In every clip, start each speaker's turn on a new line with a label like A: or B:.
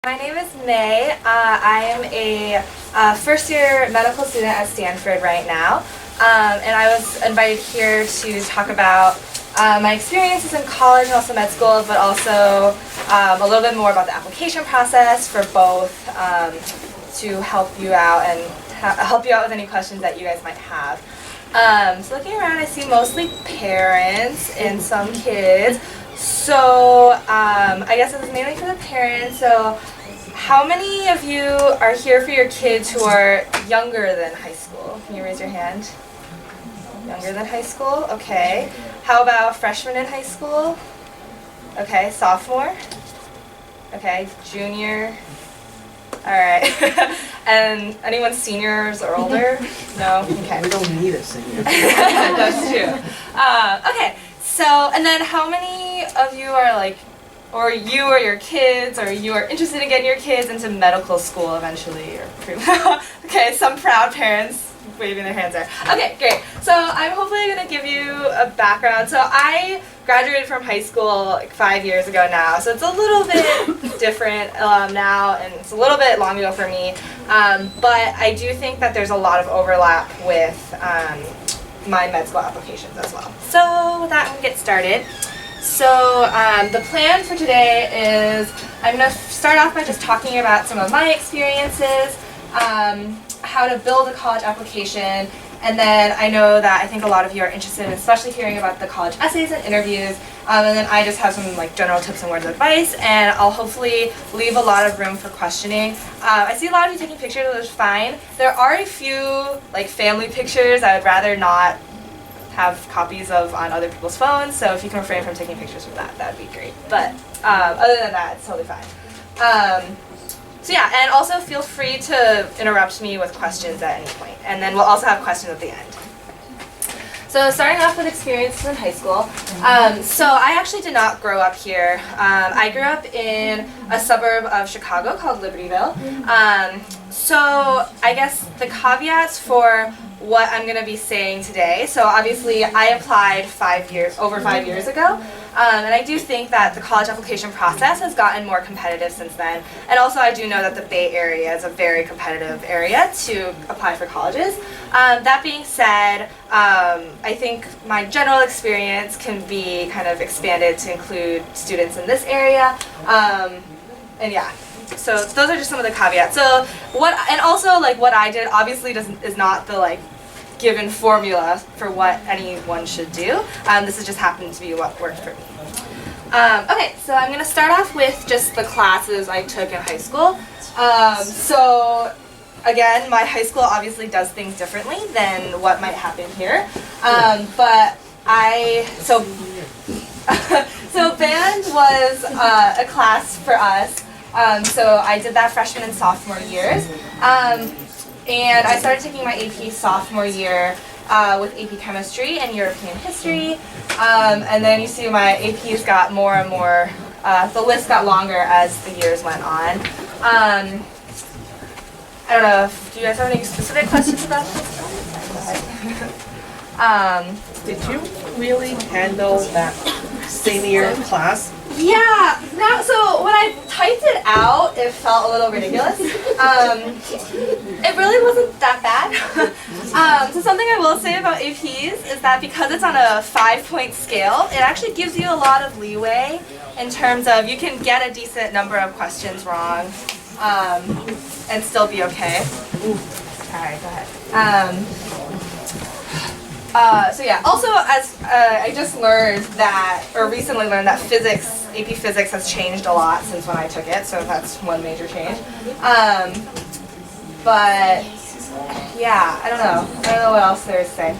A: My name is May. I am a first-year medical student at Stanford right now, and I was invited here to talk about my experiences in college and also med school, but also a little bit more about the application process for both to help you out and help you out with any questions that you guys might have. So looking around, I see mostly parents and some kids. So I guess this is mainly for the parents. So how many of you are here for your kids who are younger than high school? Can you raise your hand? Younger than high school? Okay. How about freshmen in high school? Okay. Sophomore? Okay. Junior? Alright. And anyone seniors or older? No? Okay.
B: We don't need a senior.
A: That's true. Okay. So, and then how many of you are like, or you or your kids, or you are interested in getting your kids into medical school eventually? Or okay, some proud parents waving their hands there. Okay, great. So I'm hopefully going to give you a background. So I graduated from high school like 5 years ago now, so it's a little bit different now, and it's a little bit long ago for me. But I do think that there's a lot of overlap with my med school applications as well. So with that, we'll get started. So the plan for today is I'm going to start off by just talking about some of my experiences, how to build a college application, and then I know that I think a lot of you are interested in especially hearing about the college essays and interviews, and then I just have some like general tips and words of advice, and I'll hopefully leave a lot of room for questioning. I see a lot of you taking pictures, which is fine. There are a few like family pictures I would rather not have copies of on other people's phones, so if you can refrain from taking pictures for that, that would be great. But other than that, it's totally fine. So yeah, and also feel free to interrupt me with questions at any point, and then we'll also have questions at the end. So starting off with experiences in high school. So I actually did not grow up here. I grew up in a suburb of Chicago called Libertyville. So I guess the caveats for what I'm going to be saying today. So obviously I applied over 5 years ago, and I do think that the college application process has gotten more competitive since then. And also I do know that the Bay Area is a very competitive area to apply for colleges. That being said, I think my general experience can be kind of expanded to include students in this area. And yeah. So those are just some of the caveats. So and also like what I did obviously is not the like given formula for what anyone should do. This has just happened to be what worked for me. Okay, so I'm going to start off with just the classes I took in high school. So again, my high school obviously does things differently than what might happen here. But so band was a class for us. So I did that freshman and sophomore years, and I started taking my AP sophomore year with AP Chemistry and European History, and then you see my APs got more and more, the list got longer as the years went on. I don't know, do you guys have any specific questions about this?
B: Did you really handle that senior class?
A: Yeah, so when I typed it out, it felt a little ridiculous. It really wasn't that bad. So something I will say about APs is that because it's on a 5-point scale, it actually gives you a lot of leeway in terms of you can get a decent number of questions wrong and still be okay. Alright, go ahead. So yeah, also as I just learned that, or recently learned that AP Physics has changed a lot since when I took it, so that's one major change. But yeah, I don't know what else there is to say.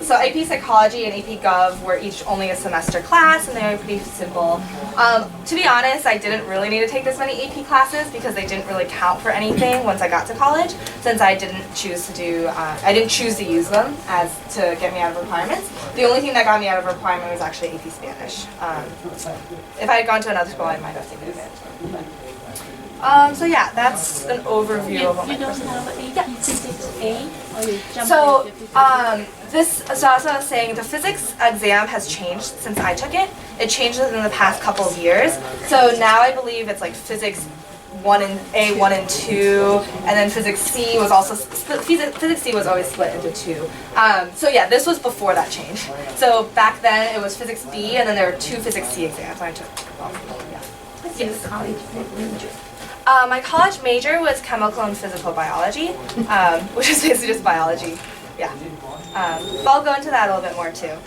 A: AP Psychology and AP Gov were each only a semester class, and they were pretty simple. To be honest, I didn't really need to take this many AP classes because they didn't really count for anything once I got to college, since I didn't choose to use them as to get me out of requirements. The only thing that got me out of requirement was actually AP Spanish. If I had gone to another school, I might have taken advantage of it. So yeah, that's an overview of what my
C: You don't
A: course is.
C: have AP Physics A, or you jump
A: So,
C: into physics
A: so as I was saying, the physics exam has changed since I took it. It changed within the past couple of years. So now I believe it's like physics 1 and A1 and 2, and then physics C was also physics C was always split into 2. So yeah, this was before that change. So back then it was physics B, and then there were 2 physics C exams. I took. Yeah.
C: What's your college major?
A: My college major was chemical and physical biology, which is basically just biology. Yeah. But I'll go into that a little bit more too.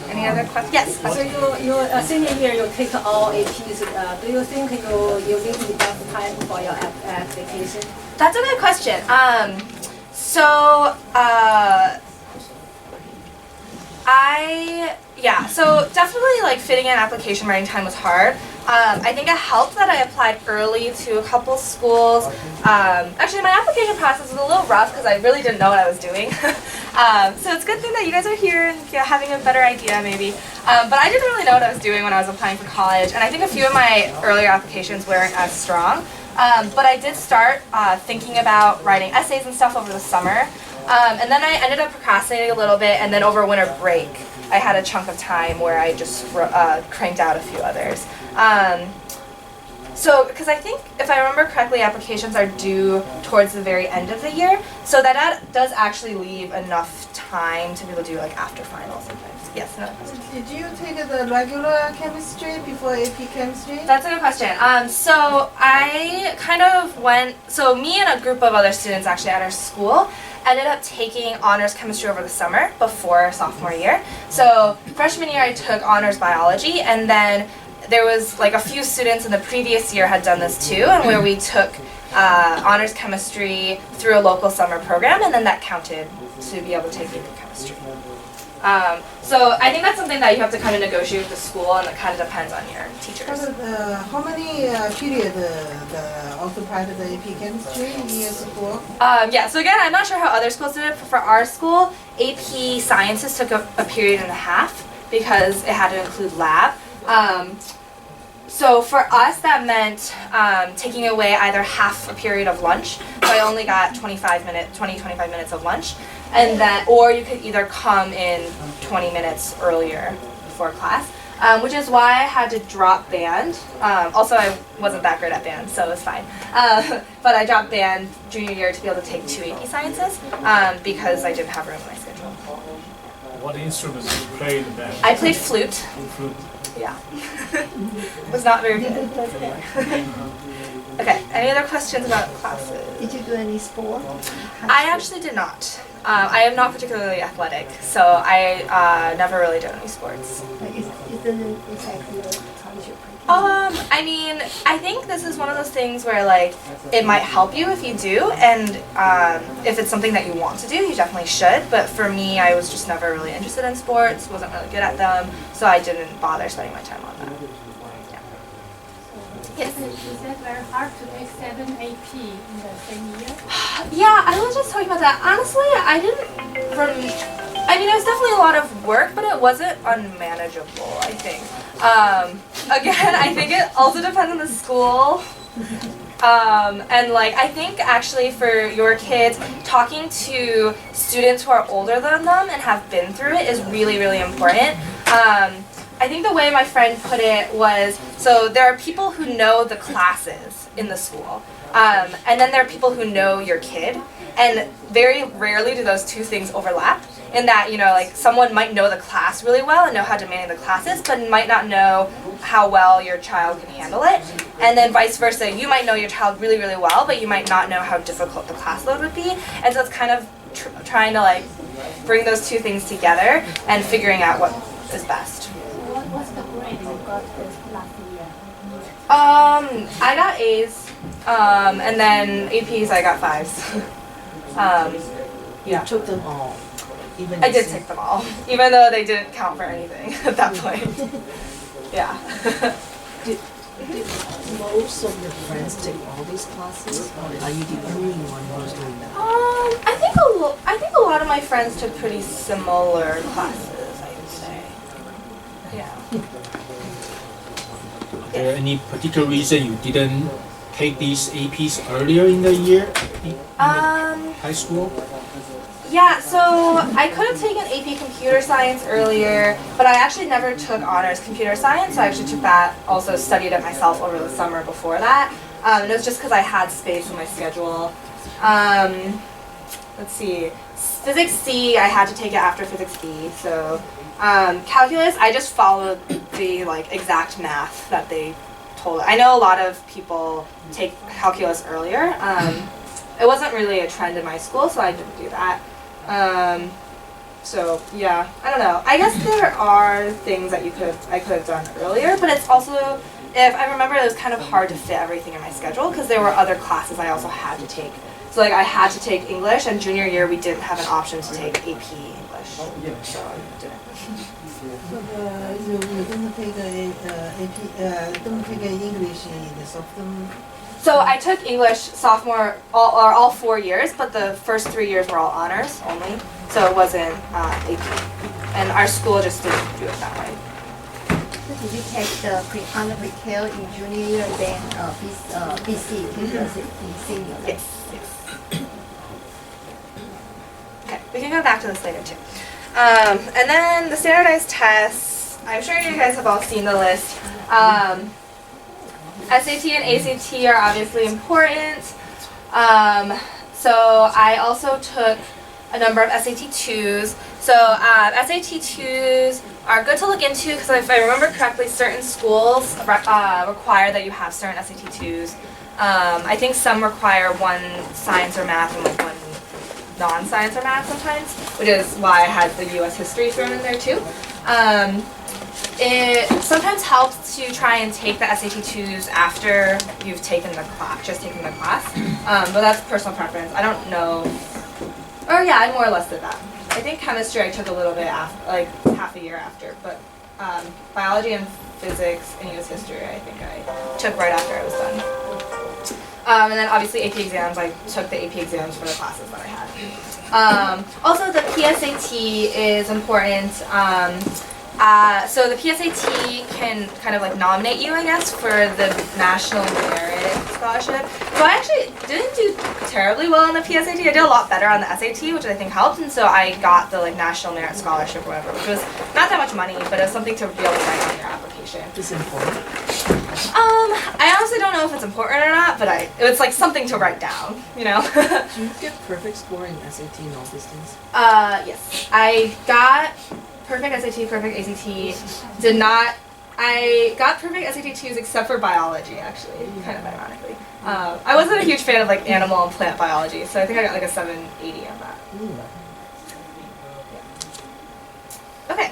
A: Any other questions? Yes.
D: So your senior year, you take all APs. Do you think you need enough time for your application?
A: That's a good question. So definitely like fitting in application writing time was hard. I think it helped that I applied early to a couple schools. Actually, my application process was a little rough because I really didn't know what I was doing. So it's a good thing that you guys are here and having a better idea maybe. But I didn't really know what I was doing when I was applying for college, and I think a few of my earlier applications weren't as strong. But I did start thinking about writing essays and stuff over the summer. And then I ended up procrastinating a little bit, and then over winter break, I had a chunk of time where I just cranked out a few others. Because I think, if I remember correctly, applications are due towards the very end of the year, so that does actually leave enough time to be able to do like after finals sometimes. Yes, no question.
B: Did you take the regular chemistry before AP chemistry?
A: That's a good question. So I kind of so me and a group of other students actually at our school ended up taking honors chemistry over the summer before sophomore year. So freshman year I took honors biology, and then there was like a few students in the previous year had done this too, and where we took honors chemistry through a local summer program, and then that counted to be able to take AP chemistry. So I think that's something that you have to kind of negotiate with the school, and it kind of depends on your teachers.
B: How many period occupied the AP chemistry in your school?
A: Yeah, so again, I'm not sure how other schools did it, but for our school, AP Sciences took a period and a half because it had to include lab. So for us, that meant taking away either half a period of lunch, so I only got 25 minutes of lunch, and then, or you could either come in 20 minutes earlier before class, which is why I had to drop band. Also, I wasn't that great at band, so it was fine. But I dropped band junior year to be able to take 2 AP Sciences because I didn't have room in my schedule.
E: What instruments did you play in the band?
A: I played flute.
E: Flute.
A: Yeah. Was not very good. That's okay. Okay, any other questions about classes?
C: Did you do any sport?
A: I actually did not. I am not particularly athletic, so I never really did any sports.
C: Isn't it exactly the college you're
A: I mean, I think this is one of those things where like it might help you if you do, and if it's something that you want to do, you definitely should. But for me, I was just never really interested in sports, wasn't really good at them, so I didn't bother spending my time on that. Yeah. Yes.
C: Is that very hard to take 7 AP in the same year?
A: Yeah, I was just talking about that. Honestly, I mean, it was definitely a lot of work, but it wasn't unmanageable, I think. Again, I think it also depends on the school. And like, I think actually for your kids, talking to students who are older than them and have been through it is really, really important. I think the way my friend put it was, so there are people who know the classes in the school, and then there are people who know your kid, and very rarely do those two things overlap. In that, you know, like someone might know the class really well and know how to manage the classes, but might not know how well your child can handle it. And then vice versa, you might know your child really, really well, but you might not know how difficult the class load would be. And so it's kind of trying to like bring those two things together and figuring out what is best.
C: What's the grade you got this last year?
A: I got A's, and then APs I got 5s.
B: You took them all. Even
A: I did take them all, even though they didn't count for anything at that point. Yeah.
F: Did most of your friends take all these classes, or are you the only one who's doing that?
A: I think a lot of my friends took pretty similar classes, I would say. Yeah.
G: there any particular reason you didn't take these APs earlier in the year in high school?
A: Yeah, so I could have taken AP Computer Science earlier, but I actually never took honors Computer Science, so I actually took that, also studied it myself over the summer before that. And it was just because I had space in my schedule. Let's see, Physics C, I had to take it after Physics B, so calculus, I just followed the exact math that they told. I know a lot of people take calculus earlier. It wasn't really a trend in my school, so I didn't do that. So yeah, I don't know. I guess there are things that I could have done earlier, but it's also, if I remember, it was kind of hard to fit everything in my schedule because there were other classes I also had to take. So I had to take English, and junior year we didn't have an option to take AP English, so I didn't.
B: So you don't take AP, don't take English in the sophomore.
A: So I took English sophomore, all 4 years, but the first 3 years were all honors only, so it wasn't AP. And our school just didn't do it that way.
H: So did you take the pre-cal in junior year, then BC in senior?
A: Yes. Okay, we can go back to this later too. And then the standardized tests, I'm sure you guys have all seen the list. SAT and ACT are obviously important. So I also took a number of SAT 2s. So SAT 2s are good to look into because if I remember correctly, certain schools require that you have certain SAT 2s. I think some require one science or math and one non-science or math sometimes, which is why I had the U.S. history thrown in there too. It sometimes helps to try and take the SAT 2s after you've taken the class, just taken the class. But that's personal preference. I don't know. Or yeah, I more or less did that. I think chemistry I took a little bit after, half a year after, but biology and physics and U.S. history I think I took right after I was done. And then obviously AP exams, I took the AP exams for the classes that I had. Also the PSAT is important. So the PSAT can kind of nominate you, I guess, for the National Merit Scholarship. So I actually didn't do terribly well on the PSAT. I did a lot better on the SAT, which I think helped, and so I got the National Merit Scholarship or whatever, which was not that much money, but it was something to be able to write on your application.
F: Is it important?
A: I honestly don't know if it's important or not, but it's something to write down, you know?
F: Do you get perfect score in SAT and all these things?
A: Yes. I got perfect SAT, perfect ACT. I got perfect SAT 2s except for biology, actually, kind of ironically. I wasn't a huge fan of animal and plant biology, so I think I got a 780 on that. Yeah. Okay.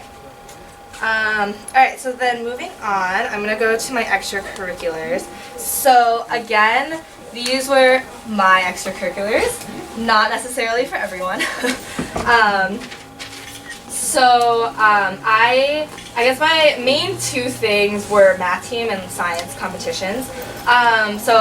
A: Alright, so then moving on, I'm going to go to my extracurriculars. So again, these were my extracurriculars, not necessarily for everyone. I guess my main two things were math team and science competitions. So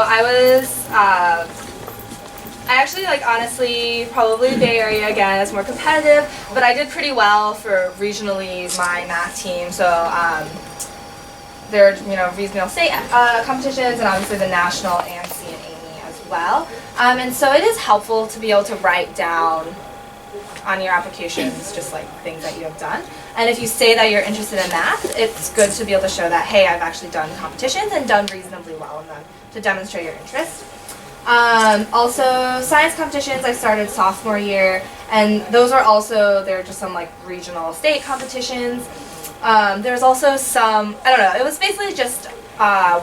A: I actually honestly, probably Bay Area again is more competitive, but I did pretty well for regionally my math team. So there are regional state competitions and obviously the national AMC and Amy as well. And so it is helpful to be able to write down on your applications just things that you have done. And if you say that you're interested in math, it's good to be able to show that, hey, I've actually done competitions and done reasonably well in them to demonstrate your interest. Also, science competitions I started sophomore year, and those are also, they're just some regional state competitions. There's also some, I don't know, it was basically just,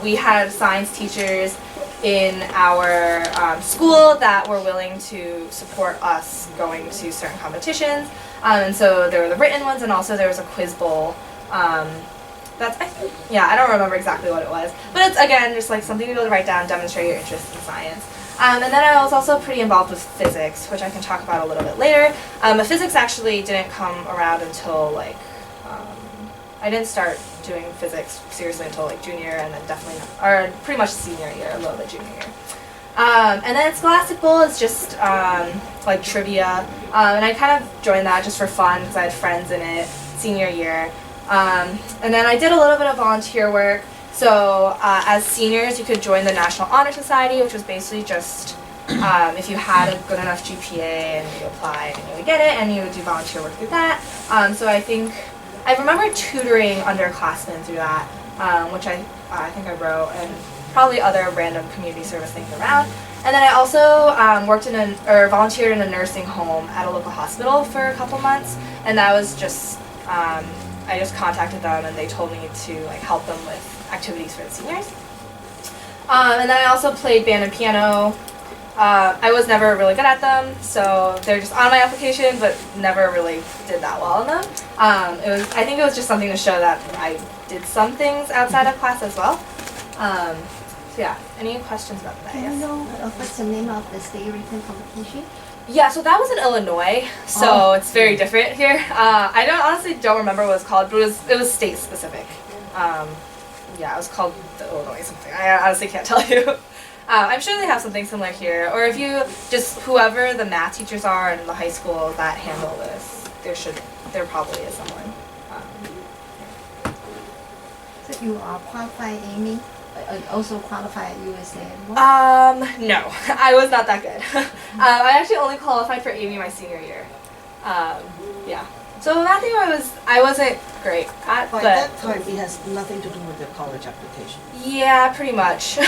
A: we had science teachers in our school that were willing to support us going to certain competitions. And so there were the written ones, and also there was a quiz bowl. I don't remember exactly what it was, but it's again just something to be able to write down, demonstrate your interest in science. And then I was also pretty involved with physics, which I can talk about a little bit later. But physics actually didn't come around until I didn't start doing physics seriously until junior, and then definitely or pretty much senior year, a little bit junior year. And then Scholastic Bowl is just trivia, and I kind of joined that just for fun because I had friends in it senior year. And then I did a little bit of volunteer work. So as seniors, you could join the National Honor Society, which was basically just if you had a good enough GPA and you applied and you would get it, and you would do volunteer work through that. So I remember tutoring underclassmen through that, which I think I wrote, and probably other random community service things around. And then I also volunteered in a nursing home at a local hospital for a couple months, and that was just I just contacted them and they told me to like help them with activities for the seniors. And then I also played band and piano. I was never really good at them, so they're just on my application, but never really did that well in them. I think it was just something to show that I did some things outside of class as well. So yeah, any questions about that?
H: Can you know what's the name of the state written competition?
A: Yeah, so that was in Illinois, so it's very different here. I honestly don't remember what it was called, but it was state specific. Yeah, it was called the Illinois something. I honestly can't tell you. I'm sure they have something similar here, or if you just whoever the math teachers are in the high school that handle this, there probably is someone.
H: So you are qualified, Amy? Also qualified at USA?
A: No, I was not that good. I actually only qualified for AV my senior year. Yeah. So math I wasn't great at,
F: By
A: but
F: that time, it has nothing to do with your college application.
A: yeah, pretty much.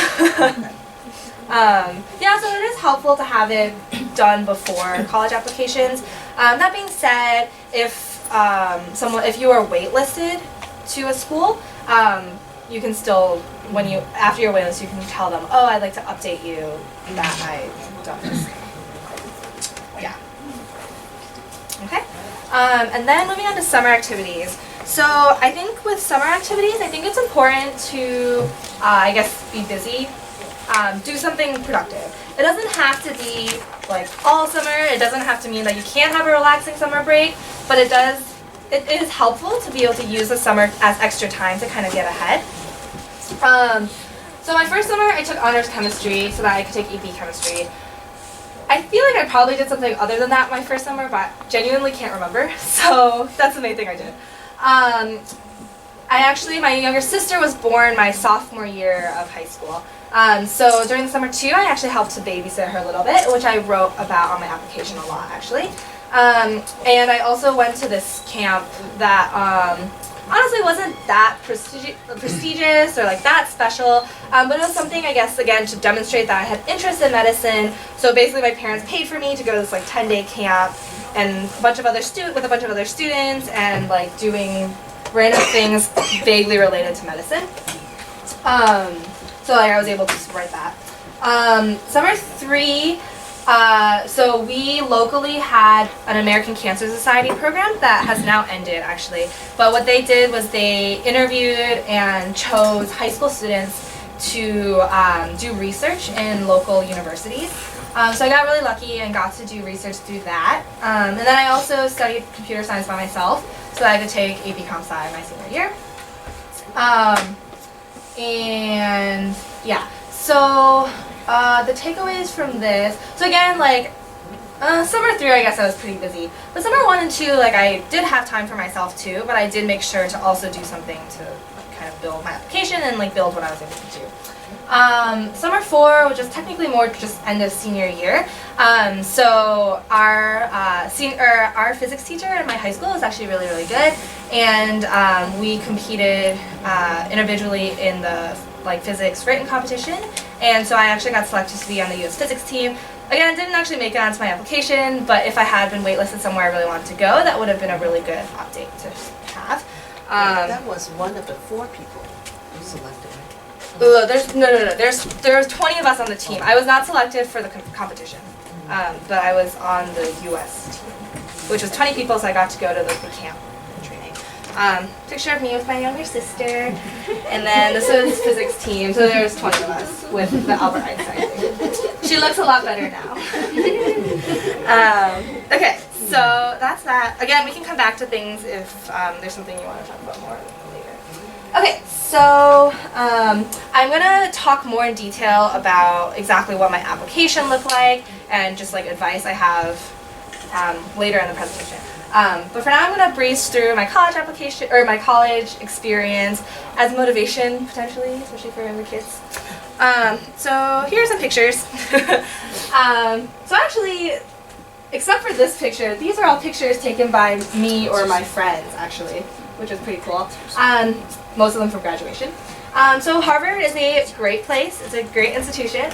A: Yeah, so it is helpful to have it done before college applications. That being said, if you are waitlisted to a school, you can still, after your waitlist, you can tell them, oh, I'd like to update you that I've done this. Yeah. Okay. And then moving on to summer activities. So I think with summer activities, I think it's important to, I guess, be busy. Do something productive. It doesn't have to be like all summer. It doesn't have to mean that you can't have a relaxing summer break, but it is helpful to be able to use the summer as extra time to kind of get ahead. So my first summer I took honors chemistry so that I could take AP chemistry. I feel like I probably did something other than that my first summer, but genuinely can't remember. So that's the main thing I did. My younger sister was born my sophomore year of high school. So during the summer too, I actually helped to babysit her a little bit, which I wrote about on my application a lot actually. And I also went to this camp that honestly wasn't that prestigious or like that special, but it was something, I guess, again, to demonstrate that I had interest in medicine. So basically my parents paid for me to go to this like 10-day camp and with a bunch of other students and like doing random things vaguely related to medicine. So like, I was able to write that. Summer 3, so we locally had an American Cancer Society program that has now ended actually. But what they did was they interviewed and chose high school students to do research in local universities. So I got really lucky and got to do research through that. And then I also studied computer science by myself so that I could take AP Comp Sci my senior year. And yeah, so the takeaways from this, so again, like summer 3 I guess I was pretty busy, but summer 1 and 2, like I did have time for myself too, but I did make sure to also do something to kind of build my application and like build what I was able to do. Summer 4, which is technically more just end of senior year, so our physics teacher in my high school is actually really, really good, and we competed individually in the like physics written competition, and so I actually got selected to be on the US physics team. Again, didn't actually make it onto my application, but if I had been waitlisted somewhere I really wanted to go, that would have been a really good update to have.
F: That was one of the 4 people you selected.
A: There's 20 of us on the team. I was not selected for the competition, but I was on the US team, which was 20 people, so I got to go to the camp training. Picture of me with my younger sister, and then this was physics team, so there's 20 of us with the Albert Einstein thing. She looks a lot better now. Okay, so that's that. Again, we can come back to things if there's something you want to talk about more later. Okay, so I'm going to talk more in detail about exactly what my application looked like and just like advice I have later in the presentation. But for now, I'm going to breeze through my college application or my college experience as motivation potentially, especially for younger kids. So here are some pictures. So actually, except for this picture, these are all pictures taken by me or my friends actually, which is pretty cool. Most of them from graduation. So Harvard is a great place. It's a great institution.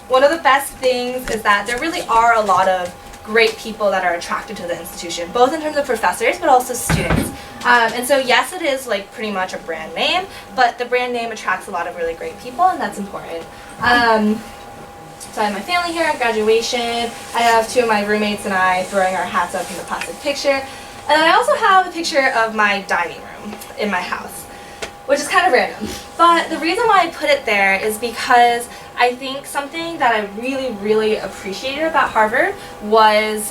A: One of the best things is that there really are a lot of great people that are attracted to the institution, both in terms of professors but also students. And so yes, it is like pretty much a brand name, but the brand name attracts a lot of really great people, and that's important. So I have my family here at graduation. I have two of my roommates and I throwing our hats up in the classic picture. And then I also have a picture of my dining room in my house, which is kind of random. But the reason why I put it there is because I think something that I really, really appreciated about Harvard was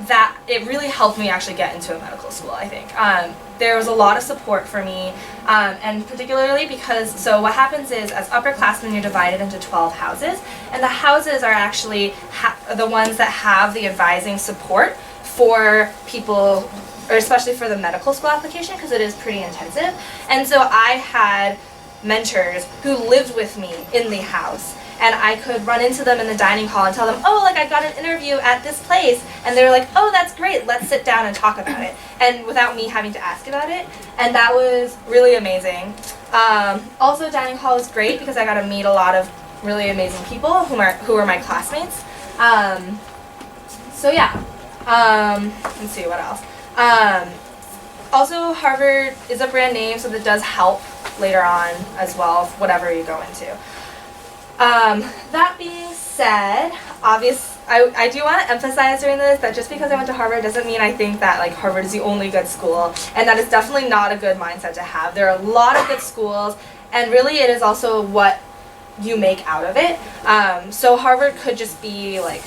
A: that it really helped me actually get into a medical school, I think. There was a lot of support for me, and particularly because, so what happens is as upperclassmen you're divided into 12 houses, and the houses are actually the ones that have the advising support for people, or especially for the medical school application, because it is pretty intensive. And so I had mentors who lived with me in the house, and I could run into them in the dining hall and tell them, oh, like I got an interview at this place, and they were like, oh, that's great, let's sit down and talk about it, and without me having to ask about it, and that was really amazing. Also, dining hall was great because I got to meet a lot of really amazing people who are my classmates. So yeah, let's see what else. Also, Harvard is a brand name, so that does help later on as well, whatever you go into. That being said, I do want to emphasize during this that just because I went to Harvard doesn't mean I think that like Harvard is the only good school, and that is definitely not a good mindset to have. There are a lot of good schools, and really it is also what you make out of it. So Harvard could just be like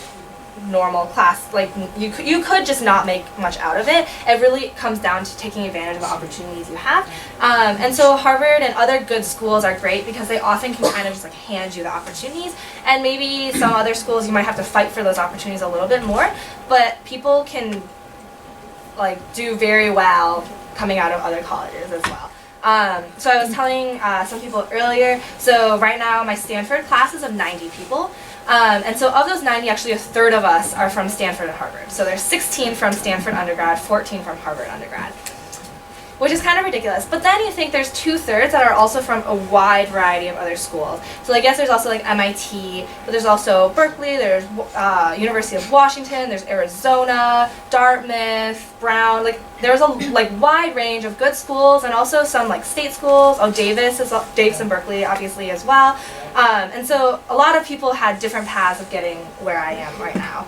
A: normal class, like you could just not make much out of it. It really comes down to taking advantage of the opportunities you have. And so Harvard and other good schools are great because they often can kind of just like hand you the opportunities, and maybe some other schools you might have to fight for those opportunities a little bit more, but people can like do very well coming out of other colleges as well. So I was telling some people earlier, so right now my Stanford class is of 90 people. And so of those 90, actually a third of us are from Stanford and Harvard. So there's 16 from Stanford undergrad, 14 from Harvard undergrad, which is kind of ridiculous. But then you think there's 2/3 that are also from a wide variety of other schools. So I guess there's also like MIT, but there's also Berkeley, there's University of Washington, there's Arizona, Dartmouth, Brown. Like there's a like wide range of good schools, and also some like state schools. Oh, Davis and Berkeley obviously as well. And so a lot of people had different paths of getting where I am right now.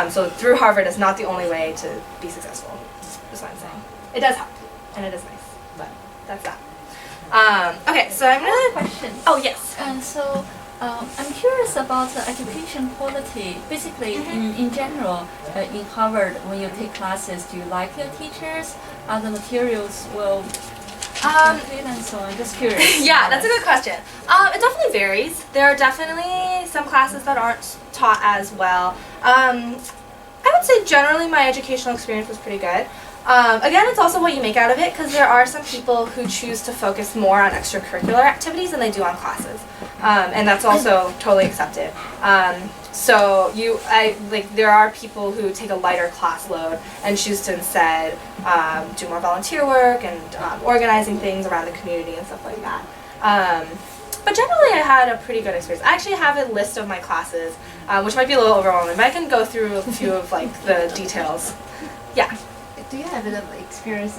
A: So through Harvard is not the only way to be successful. That's what I'm saying. It does help, and it is nice, but that's that. Okay, so I'm gonna.
I: Question.
A: Oh yes.
I: And so I'm curious about the education quality. Basically, in general, in Harvard, when you take classes, do you like your teachers? Are the materials well complete and so on? Just curious.
A: Yeah, that's a good question. It definitely varies. There are definitely some classes that aren't taught as well. I would say generally my educational experience was pretty good. Again, it's also what you make out of it, because there are some people who choose to focus more on extracurricular activities than they do on classes, and that's also totally accepted. So there are people who take a lighter class load and choose to instead do more volunteer work and organizing things around the community and stuff like that. But generally, I had a pretty good experience. I actually have a list of my classes, which might be a little overwhelming, but I can go through a few of like the details. Yeah.
H: Do you have the experience,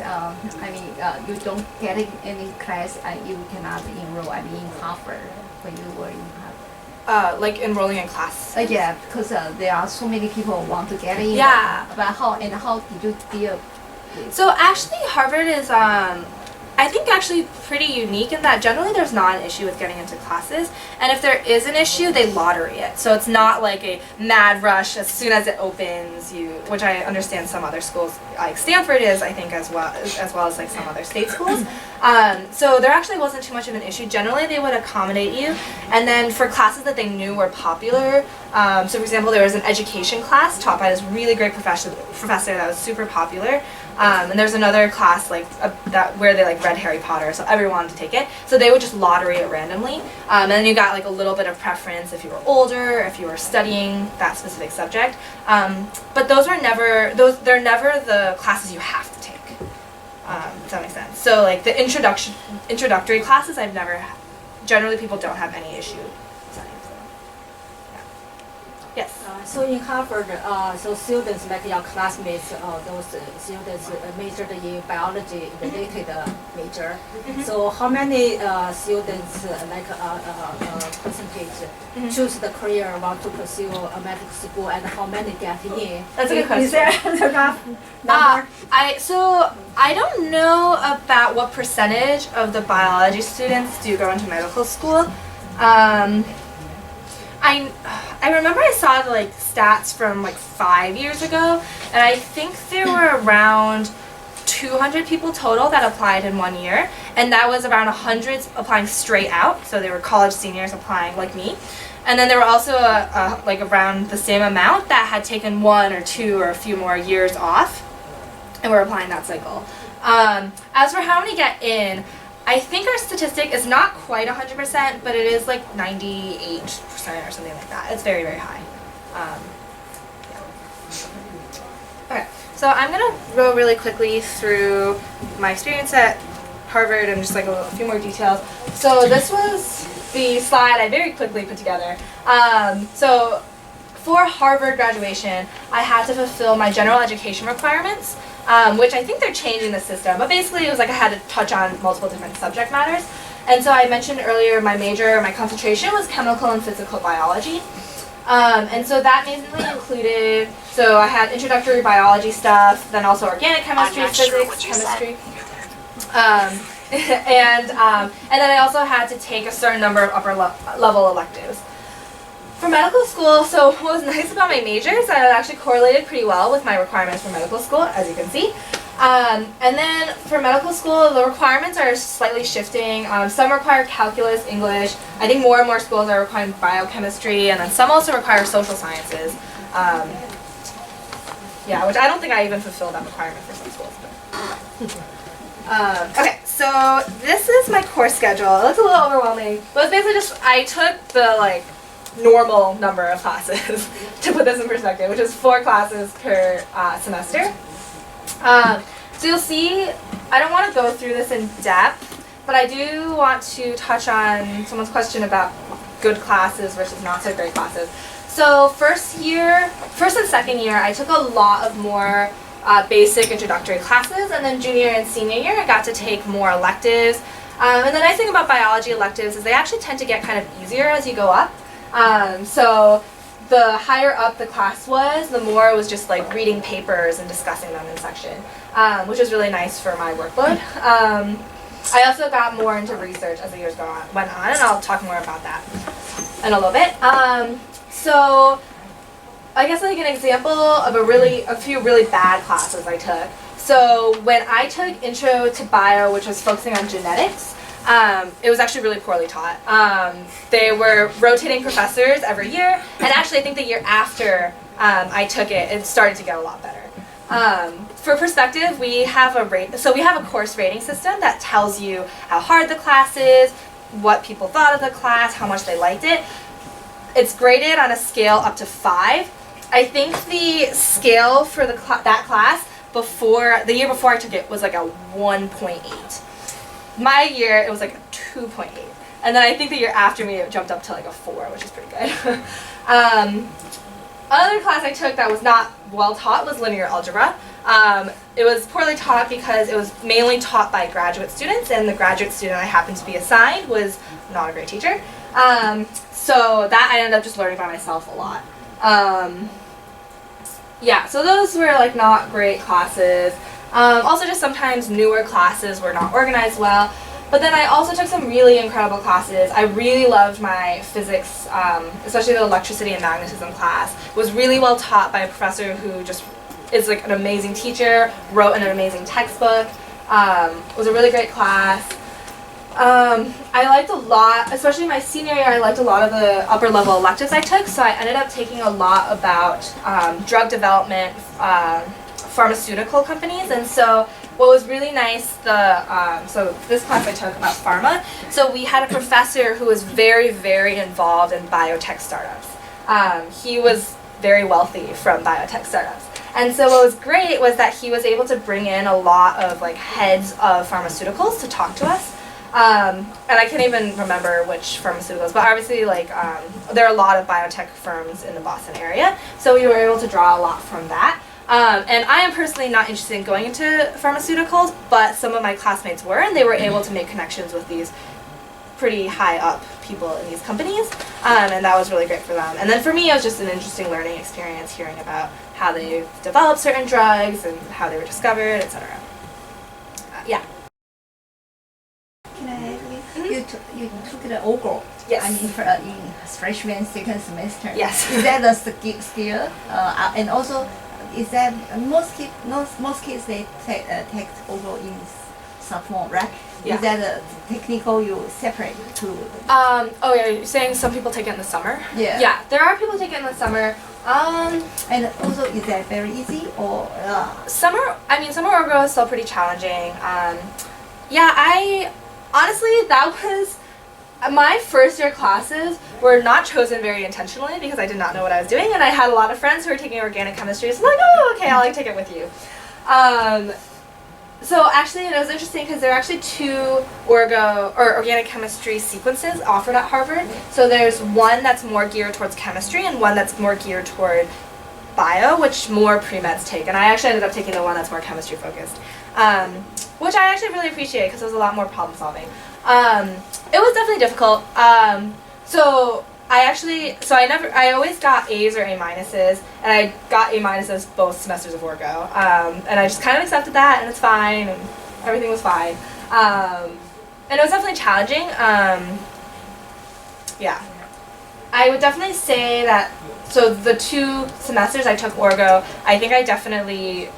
H: you don't get any class, you cannot enroll, in Harvard, when you were in Harvard?
A: Like enrolling in class?
H: Yeah, because there are so many people who want to get in.
A: Yeah.
H: But how did you deal with?
A: So actually Harvard is, I I think actually pretty unique in that generally there's not an issue with getting into classes, and if there is an issue, they lottery it. So it's not like a mad rush as soon as it opens, which I understand some other schools, like Stanford is, I think, as well as like some other state schools. So there actually wasn't too much of an issue. Generally, they would accommodate you, and then for classes that they knew were popular, so for example, there was an education class taught by this really great professor that was super popular. And there's another class like that where they like read Harry Potter, so everyone wanted to take it. So they would just lottery it randomly, and then you got like a little bit of preference if you were older, if you were studying that specific subject. But they're never the classes you have to take. Does that make sense? So like the introductory classes, generally people don't have any issue studying. So, yeah. Yes.
D: So in Harvard, so students like your classmates, those students majored in biology related major. So how many students, like percentage, choose the career want to pursue a medical school, and how many get in?
A: That's a good question.
D: Is there a rough number?
A: I don't know about what percentage of the biology students do go into medical school. I remember I saw the like stats from like 5 years ago, and I think there were around 200 people total that applied in 1 year, and that was around 100 applying straight out, so they were college seniors applying like me. And then there were also like around the same amount that had taken 1 or 2 or a few more years off and were applying that cycle. As for how many get in, I think our statistic is not quite 100%, but it is like 98% or something like that. It's very, very high. Yeah. Okay, so I'm going to go really quickly through my experience at Harvard and just like a few more details. So this was the slide I very quickly put together. So for Harvard graduation, I had to fulfill my general education requirements, which I think they're changing the system. But basically, it was like I had to touch on multiple different subject matters. And so I mentioned earlier my concentration was chemical and physical biology. And so that mainly included, so I had introductory biology stuff, then also organic chemistry, physics, chemistry. And then I also had to take a certain number of upper level electives. For medical school, so what was nice about my majors, that it actually correlated pretty well with my requirements for medical school, as you can see. And then for medical school, the requirements are slightly shifting. Some require calculus, English. I think more and more schools are requiring biochemistry, and then some also require social sciences. Yeah, which I don't think I even fulfilled that requirement for some schools. But. Okay, so this is my course schedule. It looks a little overwhelming, but it's basically just, I took the like normal number of classes to put this in perspective, which is 4 classes per semester. So you'll see, I don't want to go through this in depth, but I do want to touch on someone's question about good classes versus not so great classes. So first and second year, I took a lot of more basic introductory classes, and then junior and senior year, I got to take more electives. And the nice thing about biology electives is they actually tend to get kind of easier as you go up. So the higher up the class was, the more it was just like reading papers and discussing them in section, which was really nice for my workload. I also got more into research as the years went on, and I'll talk more about that in a little bit. So I guess like an example of a few really bad classes I took. So when I took Intro to Bio, which was focusing on genetics, it was actually really poorly taught. They were rotating professors every year, and actually I think the year after I took it, it started to get a lot better. For perspective, we have a course rating system that tells you how hard the class is, what people thought of the class, how much they liked it. It's graded on a scale up to 5. I think the scale for that class the year before I took it was like a 1.8. My year, it was like a 2.8. And then I think the year after me, it jumped up to like a 4, which is pretty good. Another class I took that was not well taught was linear algebra. It was poorly taught because it was mainly taught by graduate students, and the graduate student I happened to be assigned was not a great teacher. So that I ended up just learning by myself a lot. Yeah, so those were like not great classes. Also, just sometimes newer classes were not organized well. But then I also took some really incredible classes. I really loved my physics, especially the electricity and magnetism class. It was really well taught by a professor who just is like an amazing teacher, wrote an amazing textbook. It was a really great class. I liked a lot, especially my senior year, I liked a lot of the upper level electives I took, so I ended up taking a lot about drug development, pharmaceutical companies, and so what was really nice, so this class I took about pharma, so we had a professor who was very, very involved in biotech startups. He was very wealthy from biotech startups. And so what was great was that he was able to bring in a lot of like heads of pharmaceuticals to talk to us. And I can't even remember which pharmaceuticals, but obviously like there are a lot of biotech firms in the Boston area, so we were able to draw a lot from that. And I am personally not interested in going into pharmaceuticals, but some of my classmates were, and they were able to make connections with these pretty high up people in these companies, and that was really great for them. And then for me, it was just an interesting learning experience hearing about how they developed certain drugs and how they were discovered, etc. Yeah.
H: Can I ask you? You took the OGO.
A: Yes.
H: I mean, in freshman, second semester.
A: Yes.
H: Is that a skill? And also, is that most kids they take OGO in sophomore, right?
A: Yeah.
H: Is that a technical you separate to?
A: Oh yeah, you're saying some people take it in the summer?
H: Yeah.
A: Yeah, there are people take it in the summer.
H: And also, is that very easy or?
A: Summer orgo is still pretty challenging. Yeah, I honestly, that was my first year classes were not chosen very intentionally because I did not know what I was doing, and I had a lot of friends who were taking organic chemistry, so I'm like, oh, okay, I'll take it with you. So actually, it was interesting because there are actually 2 organic chemistry sequences offered at Harvard. So there's one that's more geared towards chemistry and one that's more geared toward bio, which more pre-meds take. And I actually ended up taking the one that's more chemistry focused, which I actually really appreciate because it was a lot more problem solving. It was definitely difficult. I always got A's or A minuses, and I got A minuses both semesters of orgo, and I just kind of accepted that, and it's fine, and everything was fine, and it was definitely challenging. Yeah, I would definitely say that. So the 2 semesters I took orgo, I think I definitely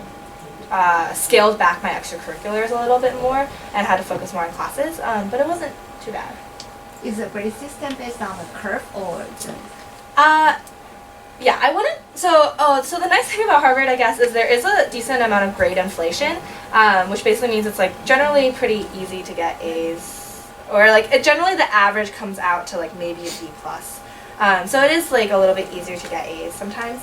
A: scaled back my extracurriculars a little bit more and had to focus more on classes, but it wasn't too bad.
H: Is the grade system based on the curve or?
A: Yeah, I wouldn't. So the nice thing about Harvard, I guess, is there is a decent amount of grade inflation, which basically means it's like generally pretty easy to get A's, or like generally the average comes out to like maybe a B plus. So it is like a little bit easier to get A's sometimes.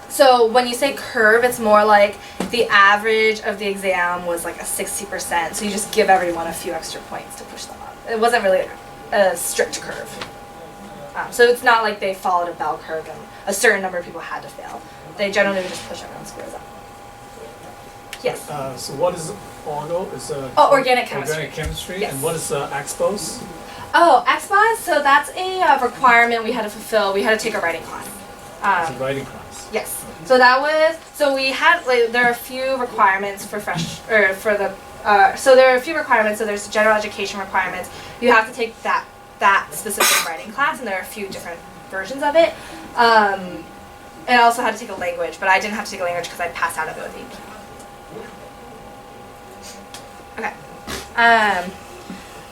A: So when you say curve, it's more like the average of the exam was like a 60%. So you just give everyone a few extra points to push them up. It wasn't really a strict curve. So it's not like they followed a bell curve and a certain number of people had to fail. They generally would just push everyone's scores up. Yes.
E: So what is orgo? Is
A: organic chemistry.
E: Organic chemistry.
A: Yes.
E: And what is expos?
A: Oh, expos. So that's a requirement we had to fulfill. We had to take a writing class.
E: It's a writing class.
A: Yes. So that was. So we had like there are a few requirements for so there are a few requirements. So there's general education requirements. You have to take that specific writing class, and there are a few different versions of it. And I also had to take a language, but I didn't have to take a language because I passed out of it with AP. Okay. All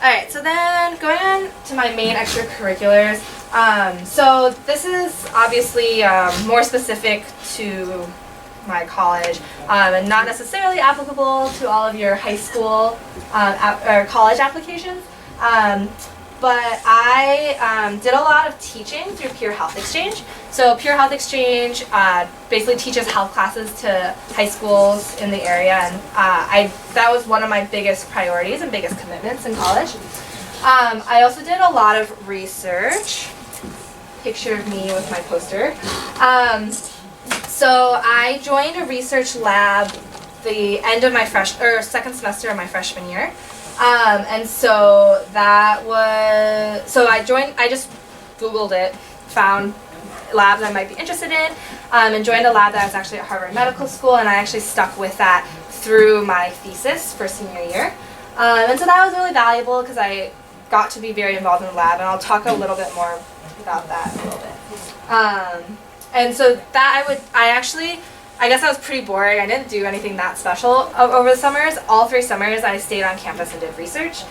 A: right. So then going on to my main extracurriculars. So this is obviously more specific to my college, and not necessarily applicable to all of your high school or college applications. But I did a lot of teaching through Peer Health Exchange. So Peer Health Exchange basically teaches health classes to high schools in the area, and that was one of my biggest priorities and biggest commitments in college. I also did a lot of research. Picture of me with my poster. So I joined a research lab the end of my second semester of my freshman year. And so that was, I just Googled it, found labs I might be interested in, and joined a lab that was actually at Harvard Medical School, and I actually stuck with that through my thesis for senior year. And so that was really valuable because I got to be very involved in the lab, and I'll talk a little bit more about that in a little bit. And so that I guess I was pretty boring. I didn't do anything that special over the summers. All 3 summers I stayed on campus and did research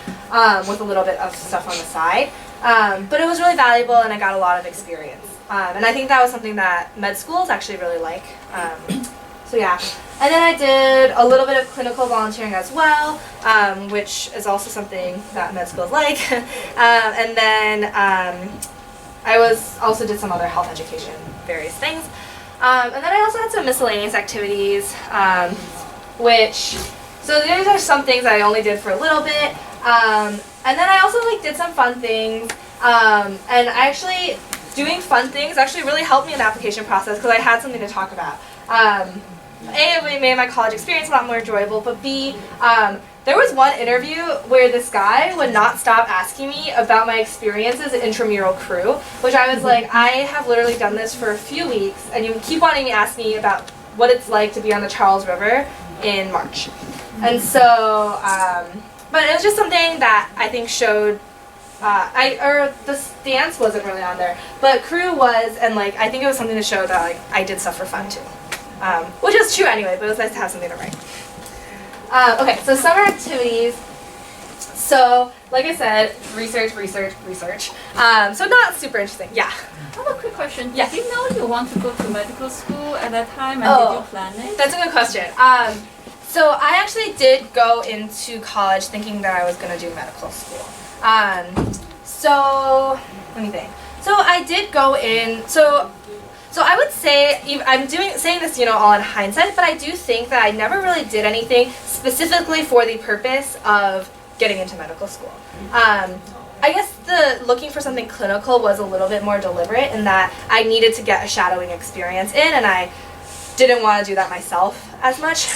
A: with a little bit of stuff on the side. But it was really valuable, and I got a lot of experience. And I think that was something that med schools actually really like. So yeah. And then I did a little bit of clinical volunteering as well, which is also something that med schools like. And then I also did some other health education, various things. And then I also had some miscellaneous activities, so these are some things I only did for a little bit. And then I also did some fun things, and doing fun things actually really helped me in the application process because I had something to talk about. A, it made my college experience a lot more enjoyable, but B, there was one interview where this guy would not stop asking me about my experiences in intramural crew, which I was like, I have literally done this for a few weeks, and you keep wanting to ask me about what it's like to be on the Charles River in March. And so, but it was just something that I think showed, the dance wasn't really on there, but crew was, and I think it was something to show that I did stuff for fun too. Which is true anyway, but it was nice to have something to write. Okay, so summer activities. So, like I said, research. So not super interesting. Yeah.
I: I have a quick question.
A: Yes.
I: Did you know you want to go to medical school at that time, and did you plan it?
A: That's a good question. So I actually did go into college thinking that I was going to do medical school. So let me think. So I did go in. So I would say, I'm saying this, all in hindsight, but I do think that I never really did anything specifically for the purpose of getting into medical school. I guess the looking for something clinical was a little bit more deliberate in that I needed to get a shadowing experience in, and I didn't want to do that myself as much.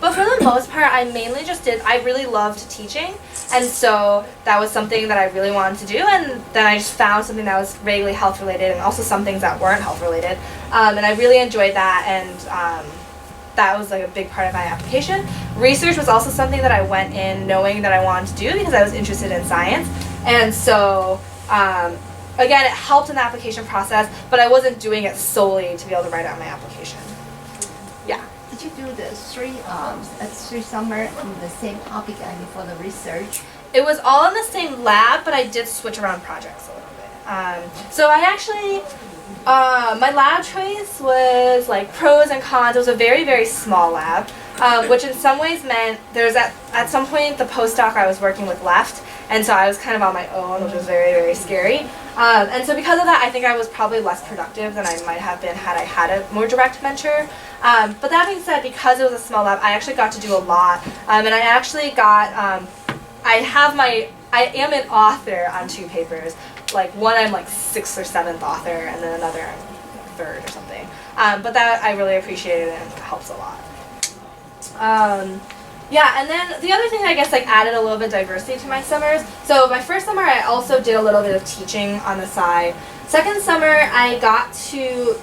A: But for the most part, I mainly just I really loved teaching, and so that was something that I really wanted to do, and then I just found something that was vaguely health related and also some things that weren't health related. And I really enjoyed that, and that was a big part of my application. Research was also something that I went in knowing that I wanted to do because I was interested in science, and so again, it helped in the application process, but I wasn't doing it solely to be able to write out my application. Yeah.
H: Did you do the 3 summer in the same topic for the research?
A: It was all in the same lab, but I did switch around projects a little bit. So I actually, my lab choice was pros and cons. It was a very, very small lab, which in some ways meant at some point the postdoc I was working with left, and so I was kind of on my own, which was very, very scary. And so because of that, I think I was probably less productive than I might have been had I had a more direct mentor. But that being said, because it was a small lab, I actually got to do a lot. And I actually got, I am an author on 2 papers. One I'm 6th or 7th author, and then another I'm 3rd or something. But that I really appreciated, and it helps a lot. Yeah, and then the other thing I guess added a little bit of diversity to my summers. So my first summer I also did a little bit of teaching on the side. Second summer I got to,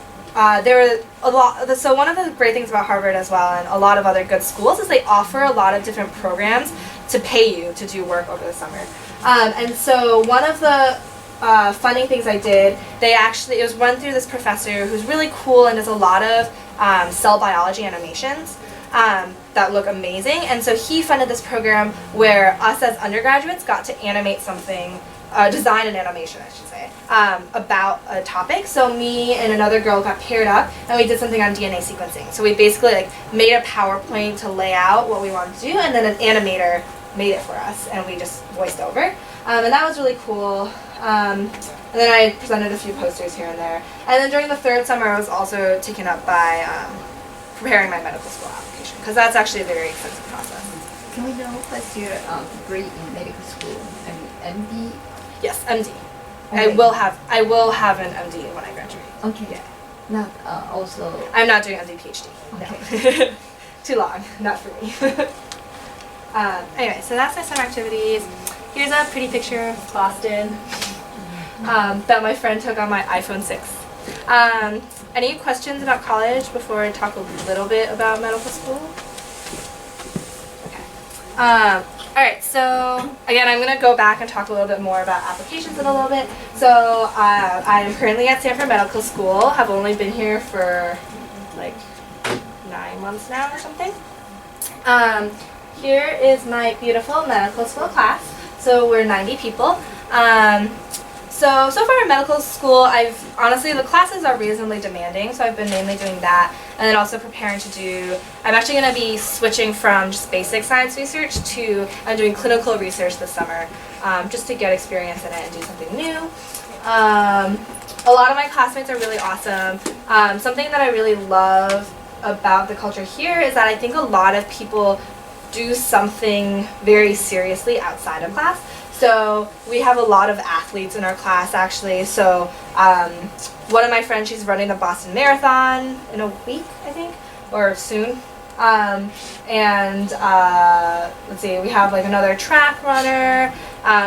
A: there were a lot, so one of the great things about Harvard as well and a lot of other good schools is they offer a lot of different programs to pay you to do work over the summer. And so one of the funny things I did, it was run through this professor who's really cool and does a lot of cell biology animations. That look amazing, and so he funded this program where us as undergraduates got to animate something, design an animation I should say, about a topic. So me and another girl got paired up and we did something on DNA sequencing. So we basically made a PowerPoint to lay out what we wanted to do, and then an animator made it for us and we just voiced over. And that was really cool. And then I presented a few posters here and there. And then during the 3rd summer I was also taken up by preparing my medical school application, because that's actually a very expensive process.
H: Can we know what's your degree in medical school? MD?
A: Yes, MD.
H: Okay.
A: I will have an MD when I graduate.
H: Okay.
A: Yeah.
H: Not also.
A: I'm not doing MD PhD.
H: Okay.
A: No. Too long. Not for me. Anyway, so that's my summer activities. Here's a pretty picture of Boston that my friend took on my iPhone 6. any questions about college before I talk a little bit about medical school? Okay. All right, so again, I'm going to go back and talk a little bit more about applications in a little bit. So I am currently at Stanford Medical School. Have only been here for like 9 months now or something. Here is my beautiful medical school class. So we're 90 people. So far in medical school, honestly, the classes are reasonably demanding, so I've been mainly doing that, and then also preparing to I'm actually going to be switching from just basic science research to, I'm doing clinical research this summer, just to get experience in it and do something new. A lot of my classmates are really awesome. Something that I really love about the culture here is that I think a lot of people do something very seriously outside of class. So we have a lot of athletes in our class, actually. So one of my friends, she's running the Boston Marathon in a week, I think, or soon. Let's see, we have like another track runner.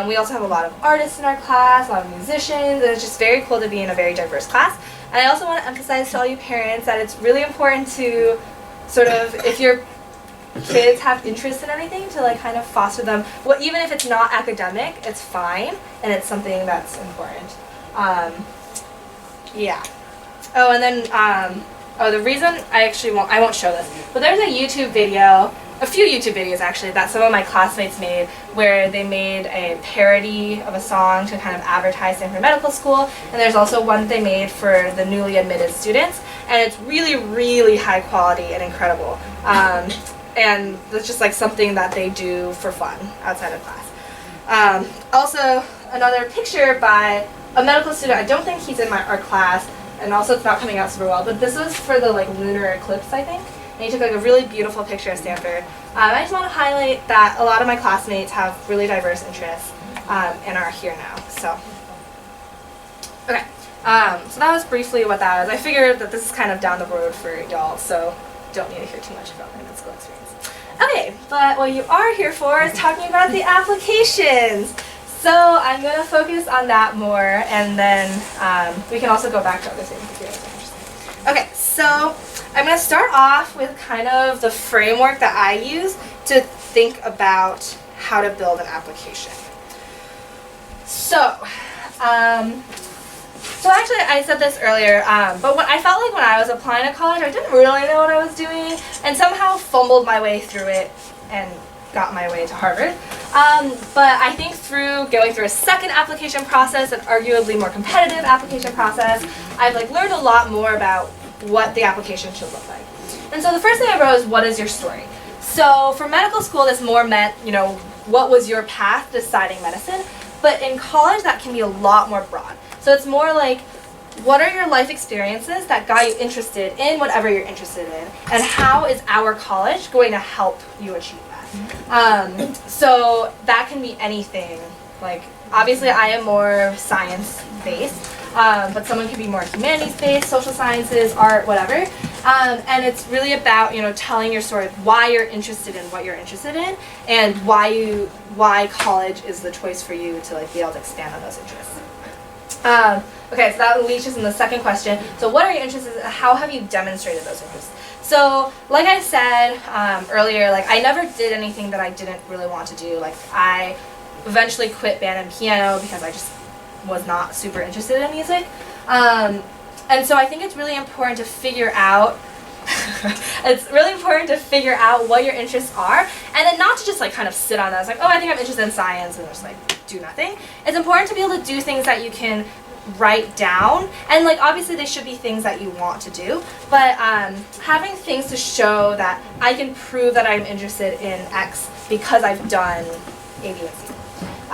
A: We also have a lot of artists in our class, a lot of musicians, and it's just very cool to be in a very diverse class. And I also want to emphasize to all you parents that it's really important to sort of, if your kids have interest in anything, to like kind of foster them. Well, even if it's not academic, it's fine, and it's something that's important. Yeah. Oh, and then the reason I won't show this, but there's a YouTube video, a few YouTube videos actually, that some of my classmates made, where they made a parody of a song to kind of advertise Stanford Medical School, and there's also one they made for the newly admitted students, and it's really, really high quality and incredible. And that's just like something that they do for fun outside of class. Also, another picture by a medical student. I don't think he's in our class, and also it's not coming out super well, but this was for the like lunar eclipse, I think. And he took like a really beautiful picture of Stanford. I just want to highlight that a lot of my classmates have really diverse interests and are here now. So, okay. So that was briefly what that was. I figured that this is kind of down the road for y'all, so don't need to hear too much about my med school experience. Okay, but what you are here for is talking about the applications. So I'm going to focus on that more, and then we can also go back to other things if you guys are interested. Okay, so I'm going to start off with kind of the framework that I use to think about how to build an application. So actually, I said this earlier, but I felt like when I was applying to college, I didn't really know what I was doing, and somehow fumbled my way through it and got my way to Harvard. But I think through going through a second application process, an arguably more competitive application process, I've like learned a lot more about what the application should look like. And so the first thing I wrote is, what is your story? So for medical school, this more meant, what was your path deciding medicine? But in college, that can be a lot more broad. So it's more like, what are your life experiences that got you interested in whatever you're interested in? And how is our college going to help you achieve that? So that can be anything. Like, obviously I am more science-based, but someone could be more humanities-based, social sciences, art, whatever. And it's really about, telling your story, why you're interested in what you're interested in, and why college is the choice for you to like be able to expand on those interests. Okay, so that leads us in the second question. So what are your interests and how have you demonstrated those interests? So like I said earlier, like I never did anything that I didn't really want to do. Like I eventually quit band and piano because I just was not super interested in music. And so I think it's really important to figure out what your interests are, and then not to just like kind of sit on that. It's like, oh, I think I'm interested in science, and just like do nothing. It's important to be able to do things that you can write down, and like obviously they should be things that you want to do, but having things to show that I can prove that I'm interested in X because I've done A, B, and C.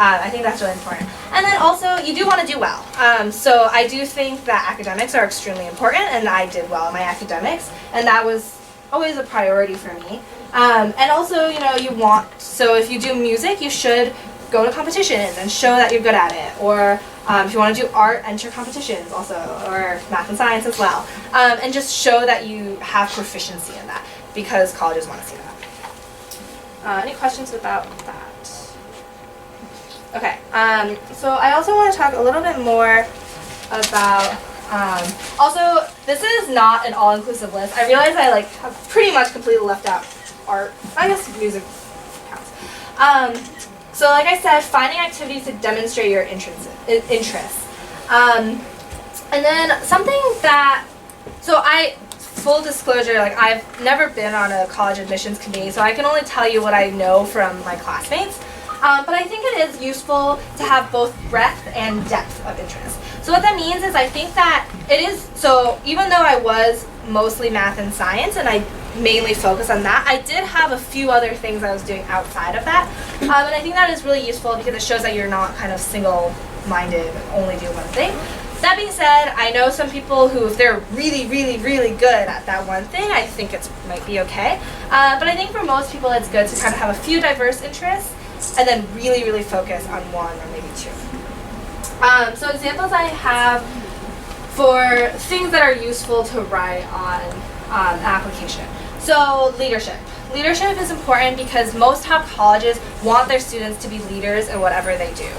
A: I think that's really important. And then also, you do want to do well. So I do think that academics are extremely important, and I did well in my academics, and that was always a priority for me. And also, so if you do music, you should go to competitions and show that you're good at it. Or if you want to do art, enter competitions also, or math and science as well. And just show that you have proficiency in that, because colleges want to see that. Any questions about that? Okay, so I also want to talk a little bit more about Also, this is not an all-inclusive list. I realize I like have pretty much completely left out art. I guess music counts. So like I said, finding activities to demonstrate your interests. And then something that, full disclosure, like I've never been on a college admissions committee, so I can only tell you what I know from my classmates. But I think it is useful to have both breadth and depth of interest. So what that means is I think that it is, so even though I was mostly math and science and I mainly focused on that, I did have a few other things I was doing outside of that. And I think that is really useful because it shows that you're not kind of single-minded and only do one thing. That being said, I know some people who, if they're really, really, really good at that one thing, I think it might be okay. But I think for most people it's good to kind of have a few diverse interests and then really, really focus on one or maybe two. So examples I have for things that are useful to write on an application. So leadership. Leadership is important because most top colleges want their students to be leaders in whatever they do.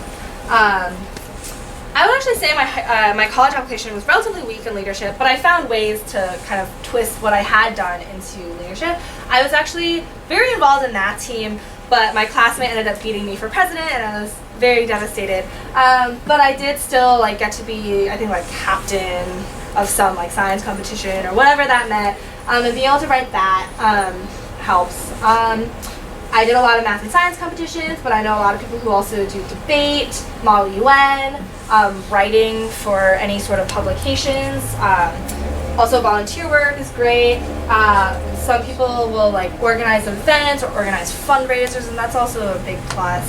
A: I would actually say my college application was relatively weak in leadership, but I found ways to kind of twist what I had done into leadership. I was actually very involved in that team, but my classmate ended up beating me for president, and I was very devastated. But I did still like get to be, I think, like captain of some like science competition or whatever that meant, and being able to write that helps. I did a lot of math and science competitions, but I know a lot of people who also do debate, Model UN, writing for any sort of publications. Also volunteer work is great. Some people will like organize events or organize fundraisers, and that's also a big plus.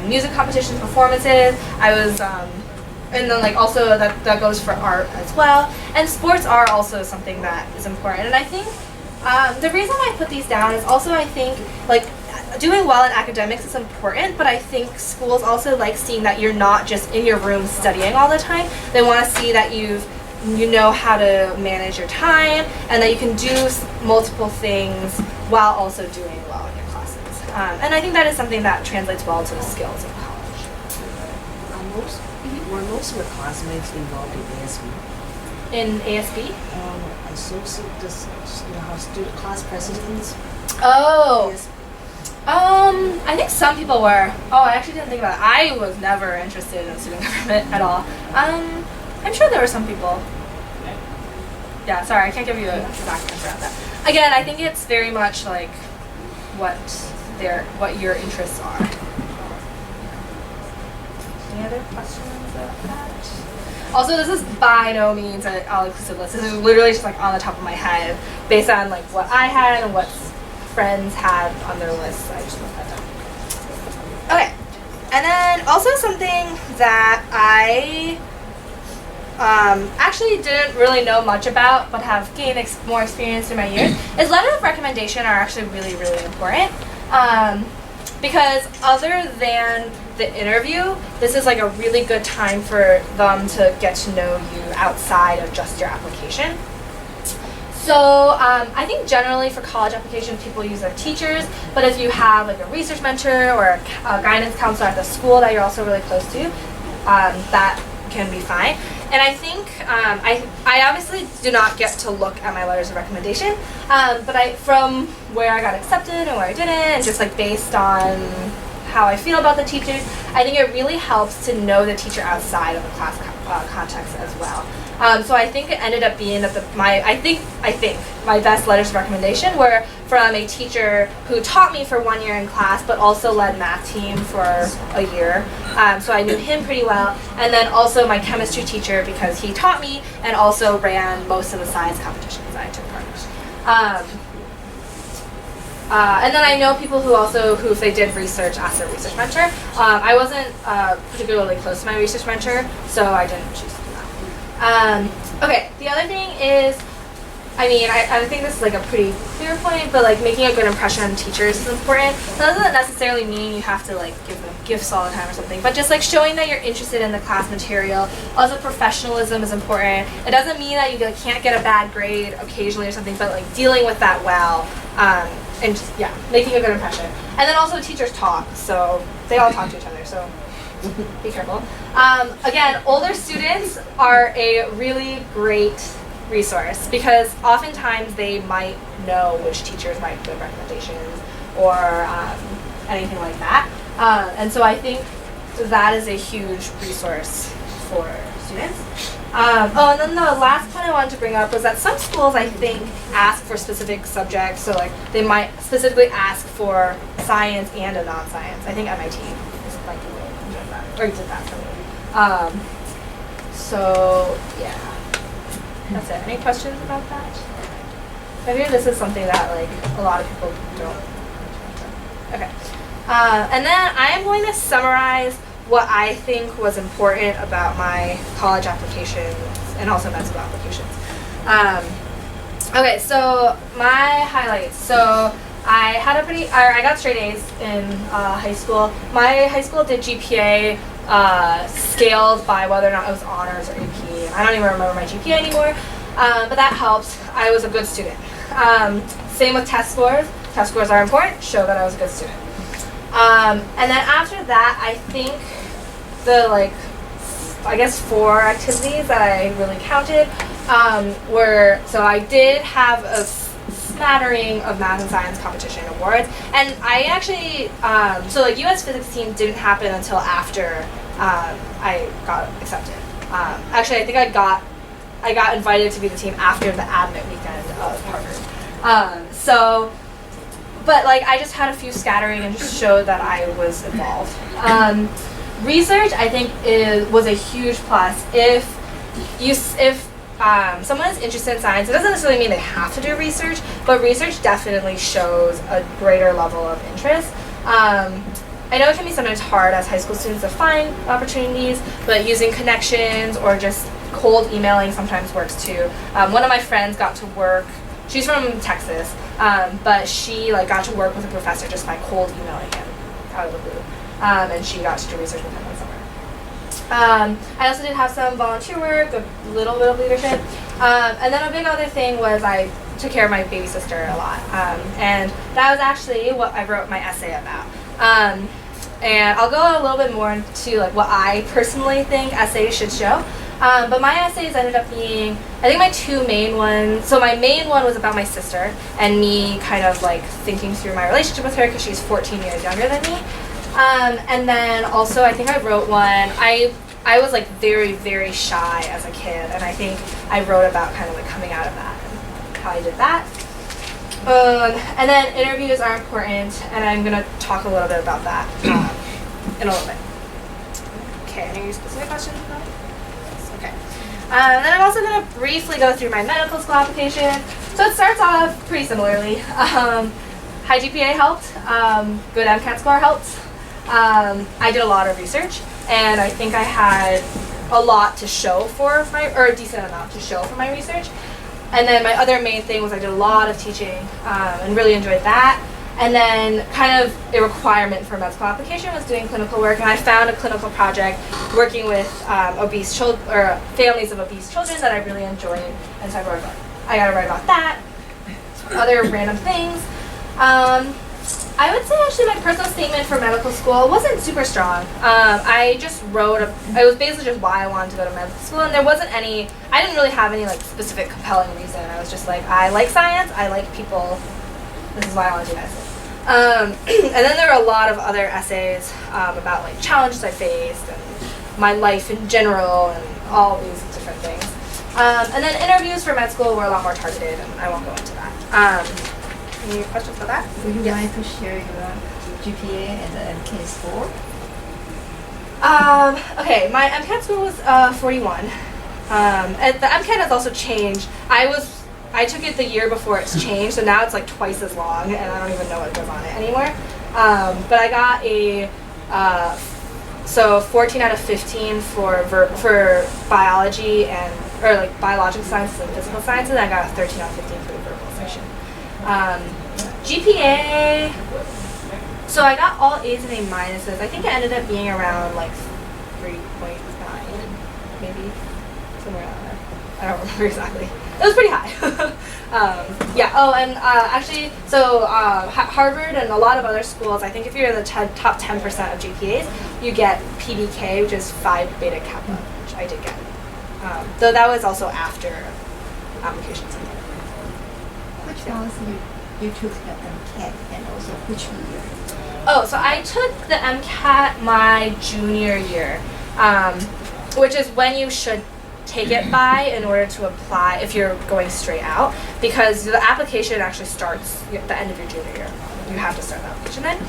A: Music competitions, performances. I was, and then like also that goes for art as well. And sports are also something that is important. And I think the reason I put these down is also I think like doing well in academics is important, but I think schools also like seeing that you're not just in your room studying all the time. They want to see that you know how to manage your time and that you can do multiple things while also doing well in your classes. And I think that is something that translates well to the skills of college.
F: Were most of your classmates involved in ASB?
A: In ASB?
F: Associate, student class presidents?
A: Oh.
F: ASB.
A: I think some people were. Oh, I actually didn't think about it. I was never interested in student government at all. I'm sure there were some people. Yeah, sorry, I can't give you an exact answer on that. Again, I think it's very much like what your interests are. Any other questions about that? Also, this is by no means an all-inclusive list. This is literally just like on the top of my head, based on like what I had and what friends had on their lists. I just wrote that down. Okay, and then also something that I actually didn't really know much about, but have gained more experience through my years, is letters of recommendation are actually really, really important. Because other than the interview, this is like a really good time for them to get to know you outside of just your application. So I think generally for college applications, people use their teachers, but if you have like a research mentor or a guidance counselor at the school that you're also really close to, that can be fine. And I think I obviously do not get to look at my letters of recommendation, but from where I got accepted and where I didn't, and just like based on how I feel about the teachers, I think it really helps to know the teacher outside of the class context as well. So I think it ended up being that I think my best letters of recommendation were from a teacher who taught me for 1 year in class, but also led math team for a year. So I knew him pretty well, and then also my chemistry teacher because he taught me and also ran most of the science competitions I took part in. And then I know people who if they did research, asked their research mentor. I wasn't particularly close to my research mentor, so I didn't choose to do that. Okay, the other thing is, I think this is like a pretty clear point, but like making a good impression on teachers is important. That doesn't necessarily mean you have to like give them gifts all the time or something, but just like showing that you're interested in the class material. Also, professionalism is important. It doesn't mean that you can't get a bad grade occasionally or something, but like dealing with that well, and just, yeah, making a good impression. And then also teachers talk, so they all talk to each other, so be careful. Again, older students are a really great resource because oftentimes they might know which teachers might give recommendations or anything like that. And so I think that is a huge resource for students. Oh, and then the last point I wanted to bring up was that some schools, I think, ask for specific subjects. So, like, they might specifically ask for science and a non-science. I think MIT is like doing that, or did that for me. So, yeah, that's it. Any questions about that? I hear this is something that, like, a lot of people don't. Okay. And then I am going to summarize what I think was important about my college applications and also med school applications. Okay, so my highlights. So I had I got straight A's in high school. My high school did GPA scaled by whether or not it was honors or AP. I don't even remember my GPA anymore, but that helped. I was a good student. Same with test scores. Test scores are important, show that I was a good student. And then after that, I think the, like, I guess 4 activities that I really counted were, so I did have a smattering of math and science competition awards, and I actually, so like US physics team didn't happen until after I got accepted. Actually, I think I got invited to be the team after the admit weekend of Harvard. But like I just had a few scattering and just showed that I was involved. Research, I think, was a huge plus. If someone is interested in science, it doesn't necessarily mean they have to do research, but research definitely shows a greater level of interest. I know it can be sometimes hard as high school students to find opportunities, but using connections or just cold emailing sometimes works too. One of my friends got to work. She's from Texas, but she got to work with a professor just by cold emailing him out of the blue, and she got to do research with him one summer. I also did have some volunteer work, a little bit of leadership, and then a big other thing was I took care of my baby sister a lot, and that was actually what I wrote my essay about. And I'll go a little bit more into what I personally think essays should show. But my essays ended up being, I think my 2 main ones, so my main one was about my sister and me kind of thinking through my relationship with her because she's 14 years younger than me. And then also I think I wrote one, I was very, very shy as a kid, and I think I wrote about kind of coming out of that and how I did that. And then interviews are important, and I'm going to talk a little bit about that in a little bit. Okay, any specific questions about it? Okay. Then I'm also going to briefly go through my medical school application. So it starts off pretty similarly. High GPA helped. Good MCAT score helped. I did a lot of research, and I think I had a lot to show for or a decent amount to show for my research. And then my other main thing was I did a lot of teaching and really enjoyed that. And then kind of a requirement for a med school application was doing clinical work, and I found a clinical project working with obese children or families of obese children that I really enjoyed, and so I got to write about that. Other random things. I would say actually my personal statement for medical school wasn't super strong. I just wrote it was basically just why I wanted to go to medical school, and there wasn't any, I didn't really have any specific compelling reason. I was just I like science, I like people, this is why I want to do medicine. And then there were a lot of other essays about challenges I faced and my life in general and all these different things. And then interviews for med school were a lot more targeted, and I won't go into that. Any questions about that?
H: Would you mind to share your GPA and the MCAT score?
A: Okay, my MCAT score was 41. And the MCAT has also changed. I took it the year before it's changed, so now it's twice as long, and I don't even know what goes on it anymore. But I got a 14 out of 15 for biology or biological sciences and physical sciences, and I got a 13 out of 15 for the verbal section. GPA, so I got all A's and A minuses. I think it ended up being around 3.9, maybe somewhere around there. I don't remember exactly. It was pretty high. Yeah. Oh, and actually, so Harvard and a lot of other schools, I think if you're in the top 10% of GPAs, you get PBK, which is Phi Beta Kappa, which I did get. Though that was also after applications.
H: Which ones you took the MCAT and also which year?
A: Oh, so I took the MCAT my junior year, which is when you should take it by in order to apply if you're going straight out, because the application actually starts at the end of your junior year. You have to start the application then.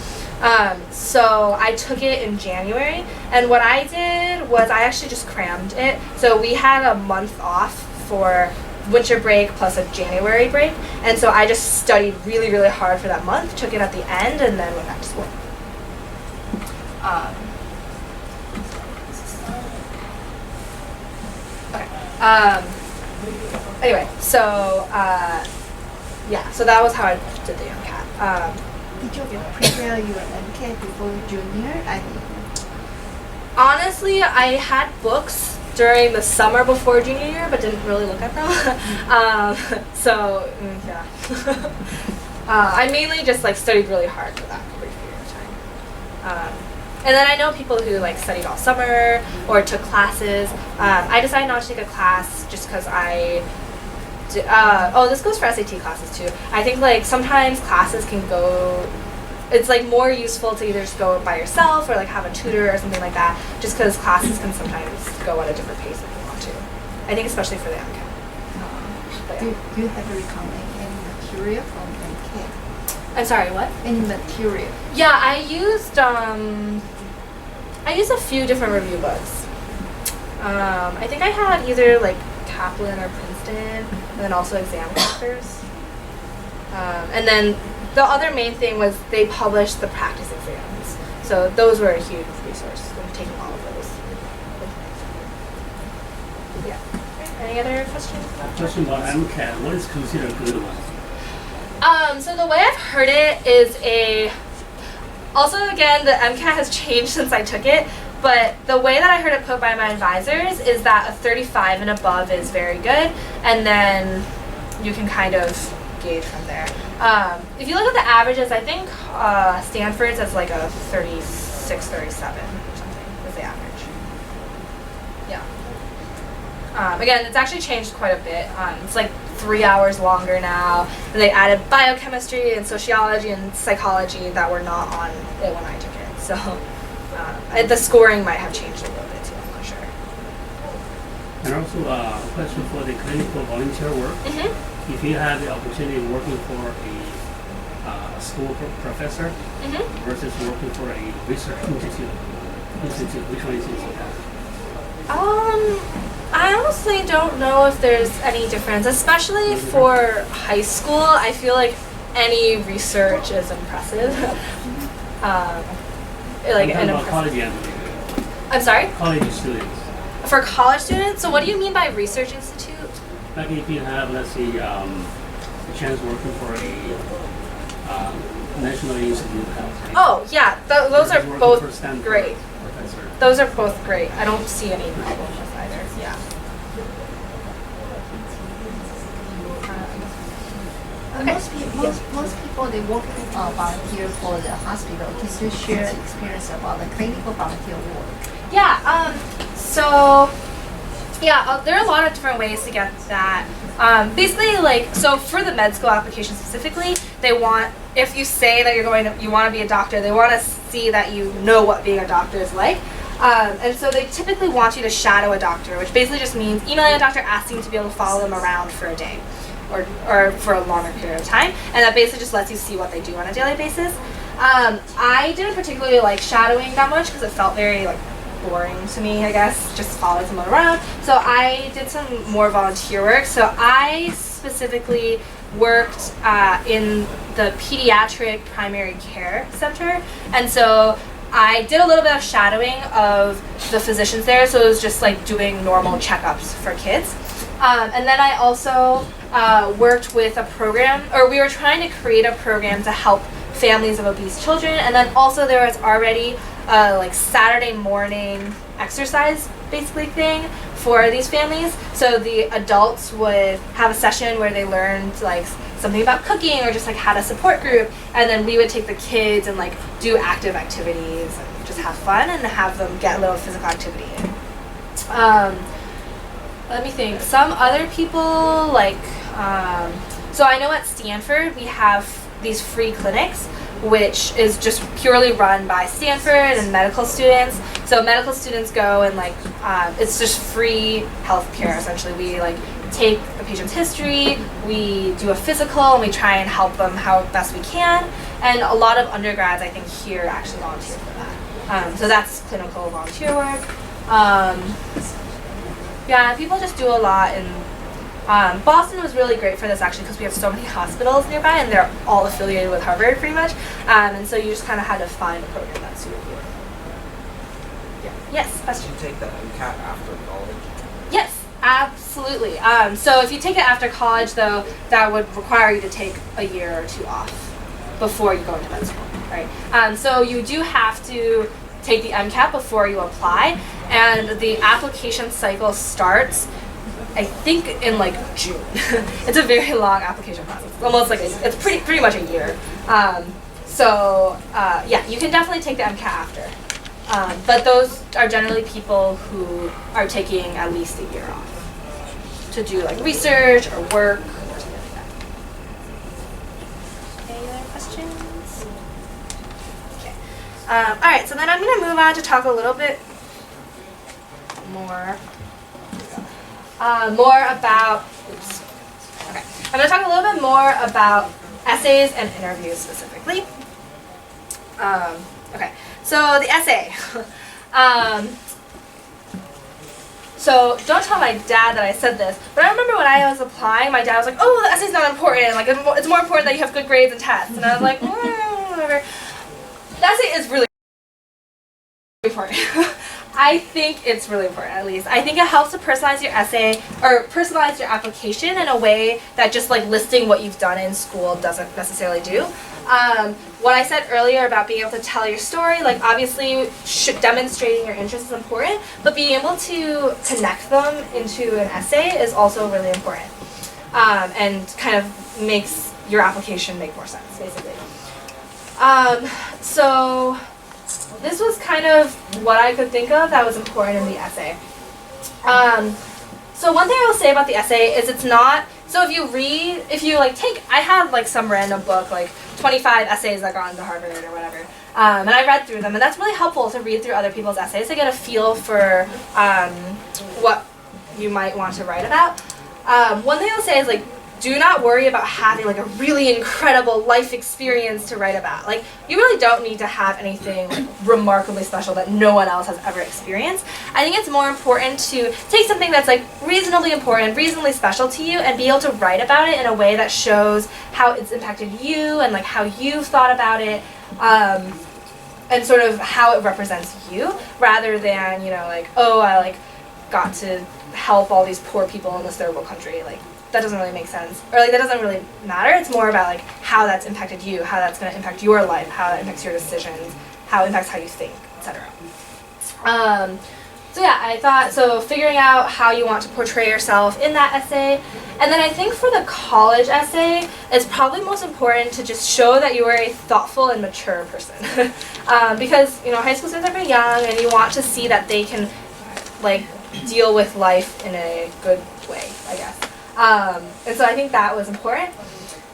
A: So I took it in January, and what I did was I actually just crammed it. So we had a month off for winter break plus a January break, and so I just studied really, really hard for that month, took it at the end, and then went back to school. Anyway, so yeah, so that was how I did the MCAT.
H: Did you prepare your MCAT before junior? I mean,
A: Honestly, I had books during the summer before junior year, but didn't really look at them. Yeah. I mainly just like studied really hard for that brief period of time. And then I know people who like studied all summer or took classes. I decided not to take a class just because this goes for SAT classes too. I think like sometimes classes can go, it's like more useful to either just go by yourself or like have a tutor or something like that, just because classes can sometimes go at a different pace if you want to. I think especially for the MCAT. But yeah.
H: do you have to recommend any material from MCAT?
A: I'm sorry, what?
H: Any material?
A: Yeah, I used a few different review books. I think I had either like Kaplan or Princeton, and then also exam factors. And then the other main thing was they published the practice exams. So those were a huge resource when taking all of those. Yeah. Any other questions?
J: Question about MCAT. What is considered a good one?
A: So the way I've heard it is also again, the MCAT has changed since I took it, but the way that I heard it put by my advisors is that a 35 and above is very good, and then you can kind of gauge from there. If you look at the averages, I think Stanford's is like a 36, 37 or something is the average. Yeah. Again, it's actually changed quite a bit. It's like 3 hours longer now. And they added biochemistry and sociology and psychology that were not on it when I took it. So the scoring might have changed a little bit too, I'm not sure.
J: And also a question for the clinical volunteer work.
A: Mm-hmm.
J: If you have the opportunity of working for a school professor
A: Mm-hmm.
J: versus working for a research institute, which one is it?
A: I honestly don't know if there's any difference, especially for high school. I feel like any research is impressive.
J: College and
A: I'm sorry?
J: college students.
A: For college students? So what do you mean by research institute?
J: Like if you have, let's say, a chance working for a National Institute of Health. Right?
A: Oh, yeah. Those are
J: Working for
A: both
J: Stanford
A: great.
J: Professor.
A: Those are both great. I don't see any problem with either. Yeah.
H: Most people they work volunteer for the hospital. Can you share experience about the clinical volunteer work?
A: Yeah. There are a lot of different ways to get that. Basically, so for the med school application specifically, they want, if you say that you want to be a doctor, they want to see that you know what being a doctor is like. And so they typically want you to shadow a doctor, which basically just means emailing a doctor asking you to be able to follow them around for a day or for a longer period of time. And that basically just lets you see what they do on a daily basis. I didn't particularly like shadowing that much because it felt very boring to me, I guess, just following someone around. So I did some more volunteer work. So I specifically worked in the pediatric primary care center. And so I did a little bit of shadowing of the physicians there. So it was just doing normal checkups for kids. And then I also worked with a program, or we were trying to create a program to help families of obese children. And then also there was already like Saturday morning exercise basically thing for these families. So the adults would have a session where they learned like something about cooking or just like had a support group, and then we would take the kids and like do active activities and just have fun and have them get a little physical activity in. Let me think. Some other people like, so I know at Stanford we have these free clinics, which is just purely run by Stanford and medical students. So medical students go and like, it's just free healthcare essentially. We like take the patient's history, we do a physical, and we try and help them how best we can. And a lot of undergrads, I think, here actually volunteer for that. So that's clinical volunteer work. Yeah, people just do a lot. And Boston was really great for this actually because we have so many hospitals nearby, and they're all affiliated with Harvard pretty much. And so you just kind of had to find a program that suited you. Yeah. Yes, question.
K: Did you take the MCAT after college?
A: Yes. Absolutely. So if you take it after college, though, that would require you to take a year or two off before you go into med school, right? So you do have to take the MCAT before you apply, and the application cycle starts, I think, in like June. It's a very long application process. It's almost like it's pretty much a year. Yeah, you can definitely take the MCAT after. But those are generally people who are taking at least a year off to do like research or work or something like that. Any other questions? Okay. All right, so then I'm going to move on to talk a little bit more about, oops. Okay. I'm going to talk a little bit more about essays and interviews specifically. Okay. So the essay. So don't tell my dad that I said this, but I remember when I was applying, my dad was like, "Oh, the essay's not important. Like it's more important that you have good grades and tests." And I was like, whatever. The essay is really important. I think it's really important, at least. I think it helps to personalize your essay or personalize your application in a way that just like listing what you've done in school doesn't necessarily do. What I said earlier about being able to tell your story, like obviously demonstrating your interest is important, but being able to connect them into an essay is also really important, and kind of makes your application make more sense, basically. So this was kind of what I could think of that was important in the essay. So one thing I will say about the essay is it's not, so if you like take, I have like some random book, like 25 essays that got into Harvard or whatever, and I read through them, and that's really helpful to read through other people's essays to get a feel for what you might want to write about. One thing I'll say is like, do not worry about having like a really incredible life experience to write about. Like, you really don't need to have anything like remarkably special that no one else has ever experienced. I think it's more important to take something that's like reasonably important, reasonably special to you, and be able to write about it in a way that shows how it's impacted you and like how you've thought about it, and sort of how it represents you, rather than, you know, like, oh, I like got to help all these poor people in this third world country. Like, that doesn't really make sense, or like that doesn't really matter. It's more about like how that's impacted you, how that's going to impact your life, how that impacts your decisions, how it impacts how you think, etc. So yeah, I thought, so figuring out how you want to portray yourself in that essay, and then I think for the college essay, it's probably most important to just show that you are a thoughtful and mature person, because, you know, high school students are very young, and you want to see that they can like deal with life in a good way, I guess. And so I think that was important.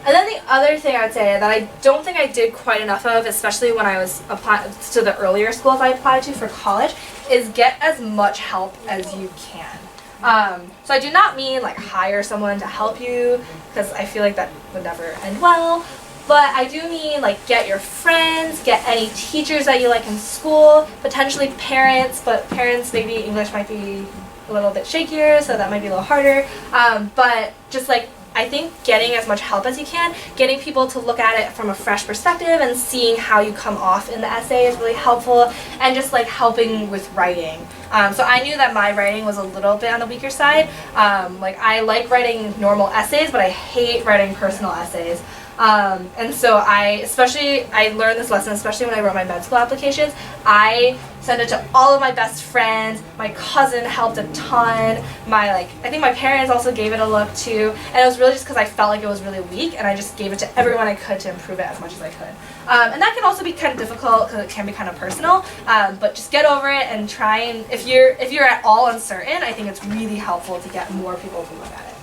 A: And then the other thing I would say that I don't think I did quite enough of, especially when I was applying to the earlier schools I applied to for college, is get as much help as you can. So I do not mean like hire someone to help you, because I feel like that would never end well. But I do mean like get your friends, get any teachers that you like in school, potentially parents, but parents maybe English might be a little bit shakier, so that might be a little harder. But just like I think getting as much help as you can, getting people to look at it from a fresh perspective and seeing how you come off in the essay is really helpful, and just like helping with writing. So I knew that my writing was a little bit on the weaker side. Like I like writing normal essays, but I hate writing personal essays. And so I learned this lesson, especially when I wrote my med school applications. I sent it to all of my best friends. My cousin helped a ton. I think my parents also gave it a look too. And it was really just because I felt like it was really weak, and I just gave it to everyone I could to improve it as much as I could. And that can also be kind of difficult because it can be kind of personal. But just get over it and try, and if you're at all uncertain, I think it's really helpful to get more people to look at it.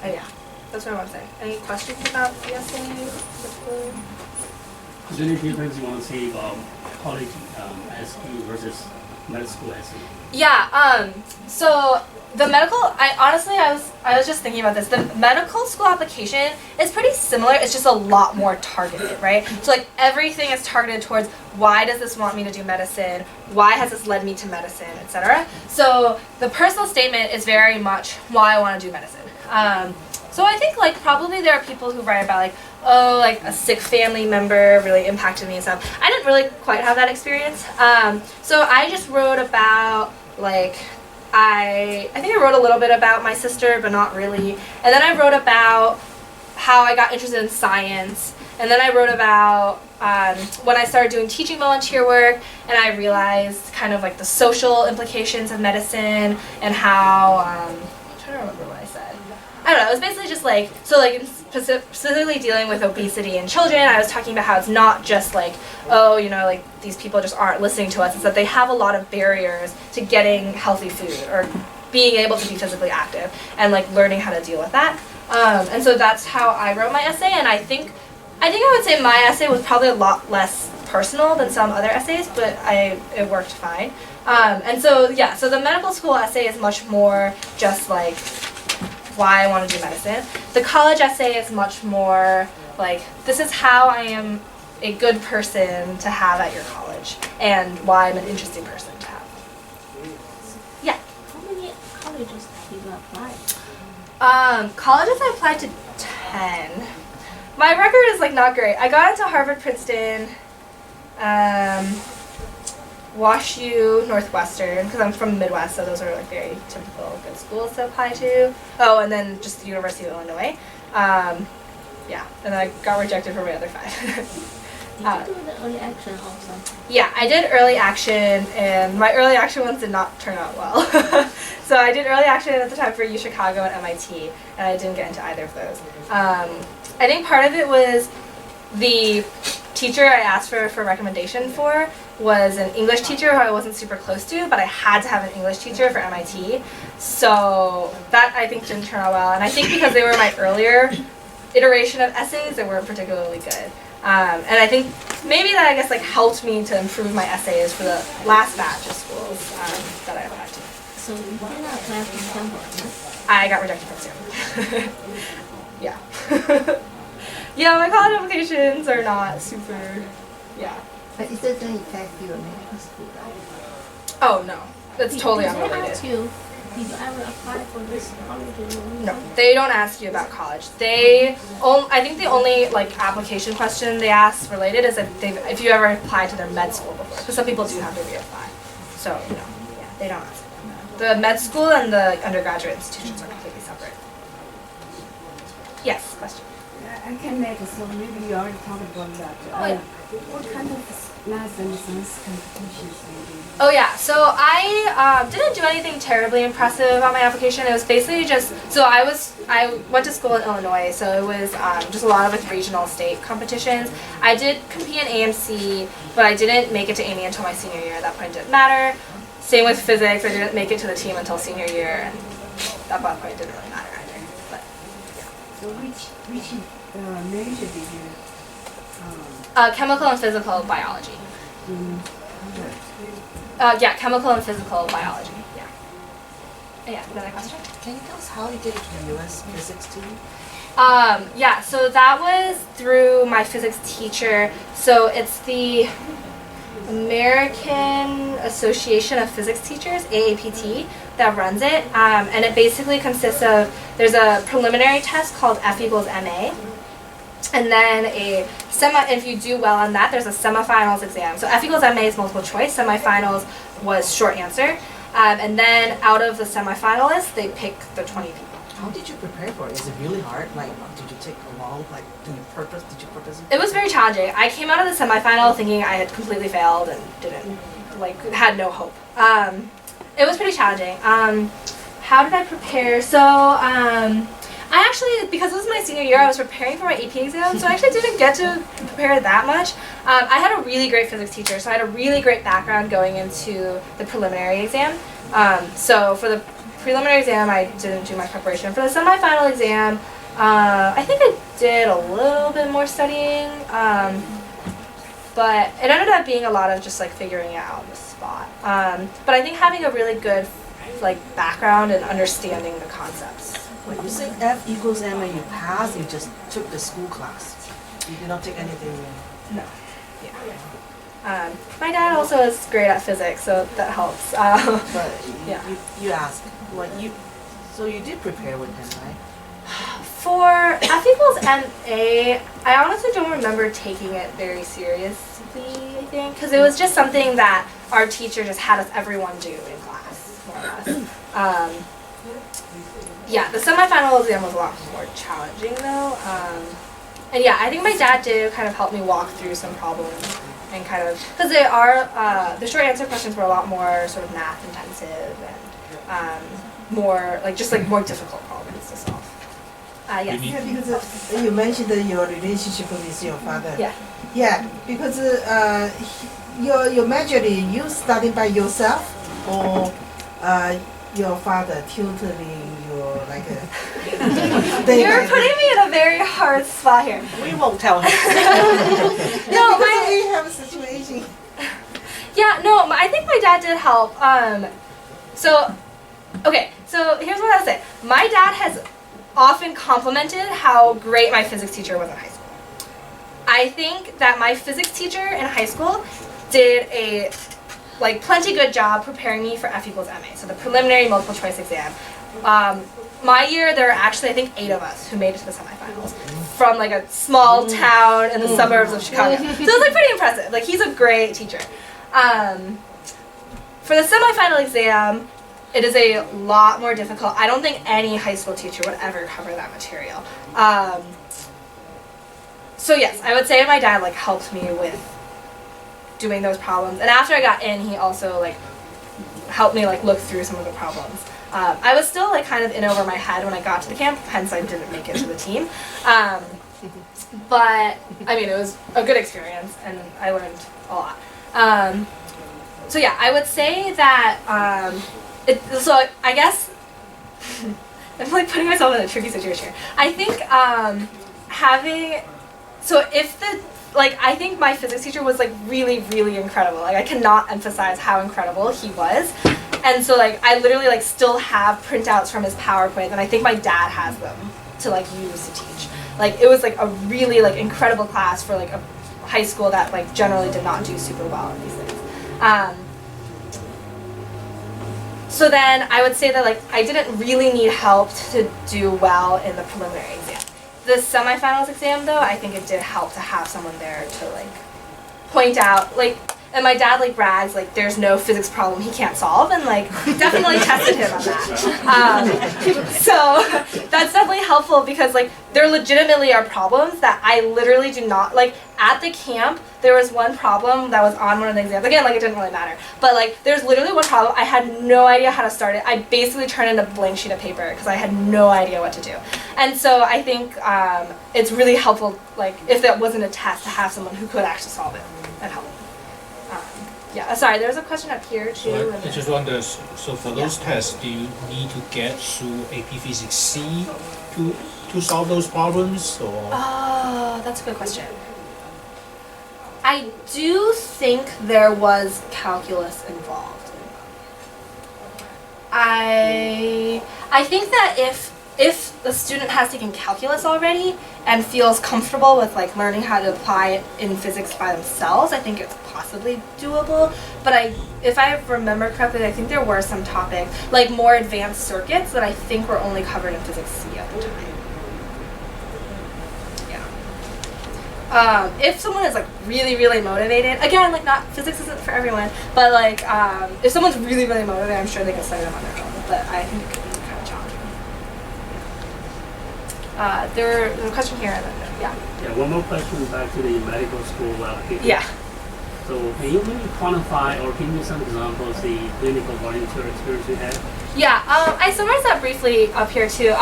A: And yeah. That's what I want to say. Any questions about the essay?
J: Is there any difference you want to say about college SQ versus med school SQ?
A: Yeah. So the medical, I was just thinking about this. The medical school application is pretty similar. It's just a lot more targeted, right? So like everything is targeted towards why does this want me to do medicine? Why has this led me to medicine, etc. So the personal statement is very much why I want to do medicine. So I think like probably there are people who write about like, oh, like a sick family member really impacted me and stuff. I didn't really quite have that experience. So I just wrote about like, I think I wrote a little bit about my sister, but not really. And then I wrote about how I got interested in science. And then I wrote about when I started doing teaching volunteer work, and I realized kind of like the social implications of medicine and how, I'm trying to remember what I said. I don't know, it was basically just like, so like specifically dealing with obesity in children, I was talking about how it's not just like, oh, you know, like these people just aren't listening to us. It's that they have a lot of barriers to getting healthy food or being able to be physically active and like learning how to deal with that. And so that's how I wrote my essay, and I think I would say my essay was probably a lot less personal than some other essays, but it worked fine. And so yeah, so the medical school essay is much more just like why I want to do medicine. The college essay is much more like, this is how I am a good person to have at your college and why I'm an interesting person to have. Yeah.
F: How many colleges have you applied?
A: Colleges I applied to 10. My record is like not great. I got into Harvard, Princeton, Wash U, Northwestern, because I'm from the Midwest, so those are like very typical good schools to apply to. Oh, and then just the University of Illinois. Yeah, and then I got rejected for my other 5.
F: Did you do the early action also?
A: Yeah, I did early action, and my early action ones did not turn out well. So I did early action at the time for UChicago and MIT, and I didn't get into either of those. I think part of it was the teacher I asked for recommendation for was an English teacher who I wasn't super close to, but I had to have an English teacher for MIT. So that I think didn't turn out well, and I think because they were my earlier iteration of essays, they weren't particularly good. And I think maybe that like helped me to improve my essays for the last batch of schools that I applied to.
F: So you did not apply for Stanford?
A: I got rejected from Stanford. Yeah. Yeah, my college applications are not super, yeah.
B: But it doesn't affect your medical school, right?
A: Oh, no. That's totally
F: Did they
A: unrelated.
F: ask you, did you ever apply for this college?
A: No, they don't ask you about college. I think the only like application question they ask related is if you ever applied to their med school before, because some people do have to reapply. So no, yeah, they don't ask. The med school and the undergraduate institutions are completely separate. Yes, question.
L: I can make it, so maybe you already talked about that.
A: Oh, yeah.
L: What kind of math and science competitions do you do?
A: Oh yeah, so I didn't do anything terribly impressive on my application. It was basically just, so I went to school in Illinois, so it was just a lot of like regional state competitions. I did compete in AMC, but I didn't make it to AME until my senior year. At that point it didn't matter. Same with physics, I didn't make it to the team until senior year, and at that point it didn't really matter either. But yeah.
L: So which major did you?
A: Chemical and physical biology. Yeah, chemical and physical biology. Yeah. Yeah. Another question?
F: Can you tell us how you did it to the US physics team?
A: Yeah. So that was through my physics teacher. So it's American Association of Physics Teachers, AAPT, that runs it, and it basically consists of, there's a preliminary test called F equals MA, and then if you do well on that, there's a semifinals exam. So F equals MA is multiple choice, semifinals was short answer, and then out of the semifinalists, they pick the 20 people.
F: How did you prepare for it? Is it really hard? Like, did you take a long, like, did you purpose?
A: It was very challenging. I came out of the semifinal thinking I had completely failed and had no hope. It was pretty challenging. How did I prepare? So, I actually, because it was my senior year, I was preparing for my AP exam, so I actually didn't get to prepare that much. I had a really great physics teacher, so I had a really great background going into the preliminary exam. So for the preliminary exam, I didn't do much preparation. For the semifinal exam, I think I did a little bit more studying, but it ended up being a lot of just like figuring it out on the spot. But I think having a really good background and understanding the concepts.
F: When you say F equals M and you pass, you just took the school class. You did not take anything.
A: No. Yeah. My dad also is great at physics, so that helps.
F: But
A: yeah.
F: You asked, so you did prepare with him, right?
A: For F equals MA, I honestly don't remember taking it very seriously, I think, because it was just something that our teacher just had us everyone do in class, more or less. Yeah, the semifinal exam was a lot more challenging though. And yeah, I think my dad did kind of help me walk through some problems and kind of, because they are, the short answer questions were a lot more sort of math intensive and more, more difficult problems to solve. Yes.
B: Yeah, because you mentioned your relationship with your father.
A: Yeah.
B: Yeah, because your majorly you studied by yourself or your father tutoring you like
A: You're putting me in a very hard spot here.
F: We won't tell him.
A: No,
B: we have a situation.
A: Yeah, no, I think my dad did help. So here's what I'll say. My dad has often complimented how great my physics teacher was in high school. I think that my physics teacher in high school did a plenty good job preparing me for F equals MA, so the preliminary multiple choice exam. My year, there were actually, I think, 8 of us who made it to the semifinals from a small town in the suburbs of Chicago. So it was pretty impressive. He's a great teacher. For the semifinal exam, it is a lot more difficult. I don't think any high school teacher would ever cover that material. So yes, I would say my dad helped me with doing those problems. And after I got in, he also helped me look through some of the problems. I was still kind of in over my head when I got to the camp, hence I didn't make it to the team. But I mean, it was a good experience and I learned a lot. So yeah, I would say that, so I guess, I'm putting myself in a tricky situation here. I think I think my physics teacher was really, really incredible. I cannot emphasize how incredible he was. And so I literally still have printouts from his PowerPoint, and I think my dad has them to use to teach. It was a really incredible class for a high school that generally did not do super well in these things. So then I would say that I didn't really need help to do well in the preliminary exam. The semifinals exam though, I think it did help to have someone there to point out and my dad brags there's no physics problem he can't solve, and definitely tested him on that. So that's definitely helpful because there legitimately are problems that I literally do not at the camp. There was one problem that was on one of the exams. Again, it didn't really matter, but there's literally one problem I had no idea how to start it. I basically turned in a blank sheet of paper because I had no idea what to do. And so I think it's really helpful if that wasn't a test to have someone who could actually solve it and help. Yeah, sorry, there was a question up here too.
G: So I just wonder, so for those tests, do you need to get through AP Physics C to solve those problems, or?
A: Oh, that's a good question. I do think there was calculus involved. I think that if if the student has taken calculus already and feels comfortable with like learning how to apply it in physics by themselves, I think it's possibly doable. But if I remember correctly, I think there were some topics, like more advanced circuits, that I think were only covered in physics C at the time. If someone is like really, really motivated, again, like not physics isn't for everyone, but like if someone's really, really motivated, I'm sure they can study them on their own. But I think it could be kind of challenging. There's a question here. And then, yeah.
J: Yeah. One more question back to the medical school application.
A: Yeah.
J: So can you maybe quantify or give me some examples of the clinical volunteer experience you had?
A: Yeah, I summarized that briefly up here too.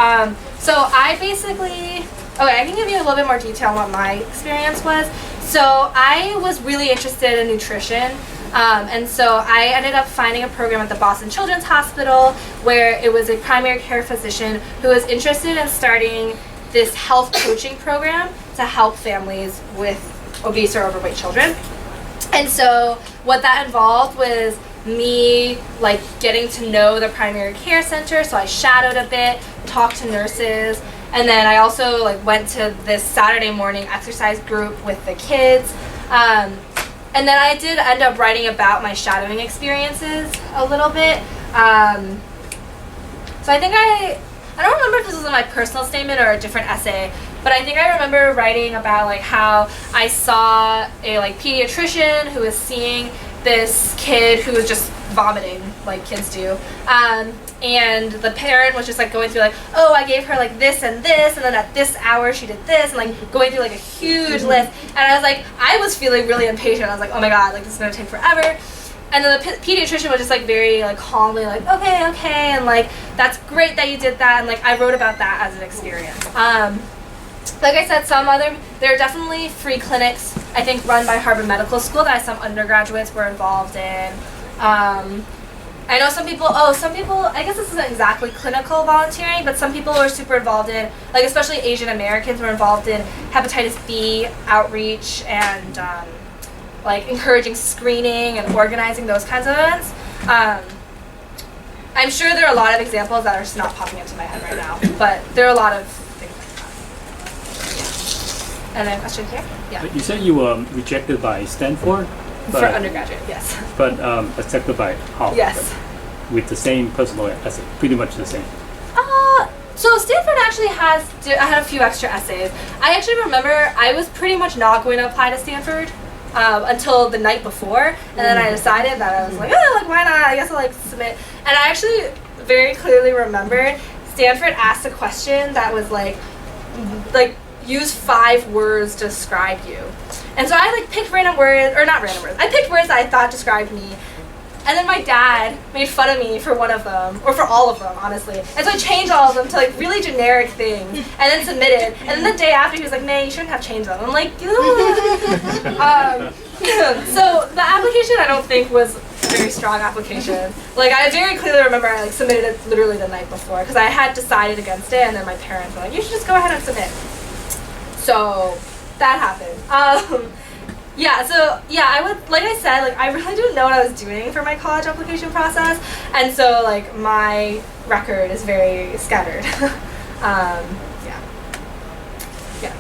A: So I basically, I can give you a little bit more detail on what my experience was. So I was really interested in nutrition, and so I ended up finding a program at the Boston Children's Hospital where it was a primary care physician who was interested in starting this health coaching program to help families with obese or overweight children. And so what that involved was me like getting to know the primary care center, so I shadowed a bit, talked to nurses, and then I also like went to this Saturday morning exercise group with the kids. And then I did end up writing about my shadowing experiences a little bit. So I think I don't remember if this was in my personal statement or a different essay, but I think I remember writing about like how I saw a like pediatrician who was seeing this kid who was just vomiting like kids do, and the parent was just like going through like, oh, I gave her like this and this, and then at this hour she did this, and like going through like a huge list. And I was like, I was feeling really impatient. I was like, oh my god, like this is gonna take forever. And then the pediatrician was just like very like calmly like, okay, and like that's great that you did that, and like I wrote about that as an experience. Like I said, there are definitely free clinics, I think, run by Harvard Medical School that some undergraduates were involved in. I know some people, I guess this isn't exactly clinical volunteering, but some people were super involved in, like especially Asian Americans were involved in hepatitis B outreach and like encouraging screening and organizing those kinds of events. I'm sure there are a lot of examples that are just not popping into my head right now, but there are a lot of things like that. And then a question here? Yeah.
J: You said you were rejected by Stanford?
A: For undergraduate, yes.
J: But accepted by Harvard?
A: Yes.
J: With the same personal essay, pretty much the same?
A: So Stanford actually I had a few extra essays. I actually remember I was pretty much not going to apply to Stanford until the night before, and then I decided that I was like, oh, like why not? I guess I'll like submit. And I actually very clearly remember Stanford asked a question that was like use 5 words to describe you. And so I like picked random words, or not random words, I picked words that I thought described me. And then my dad made fun of me for one of them, or for all of them, honestly. And so I changed all of them to like really generic things, and then submitted. And then the day after, he was like, "May, you shouldn't have changed them." I'm like, so the application I don't think was a very strong application. Like I very clearly remember I like submitted it literally the night before because I had decided against it, and then my parents were like, "You should just go ahead and submit." So that happened. I would, like I said, like I really didn't know what I was doing for my college application process, and so like my record is very scattered.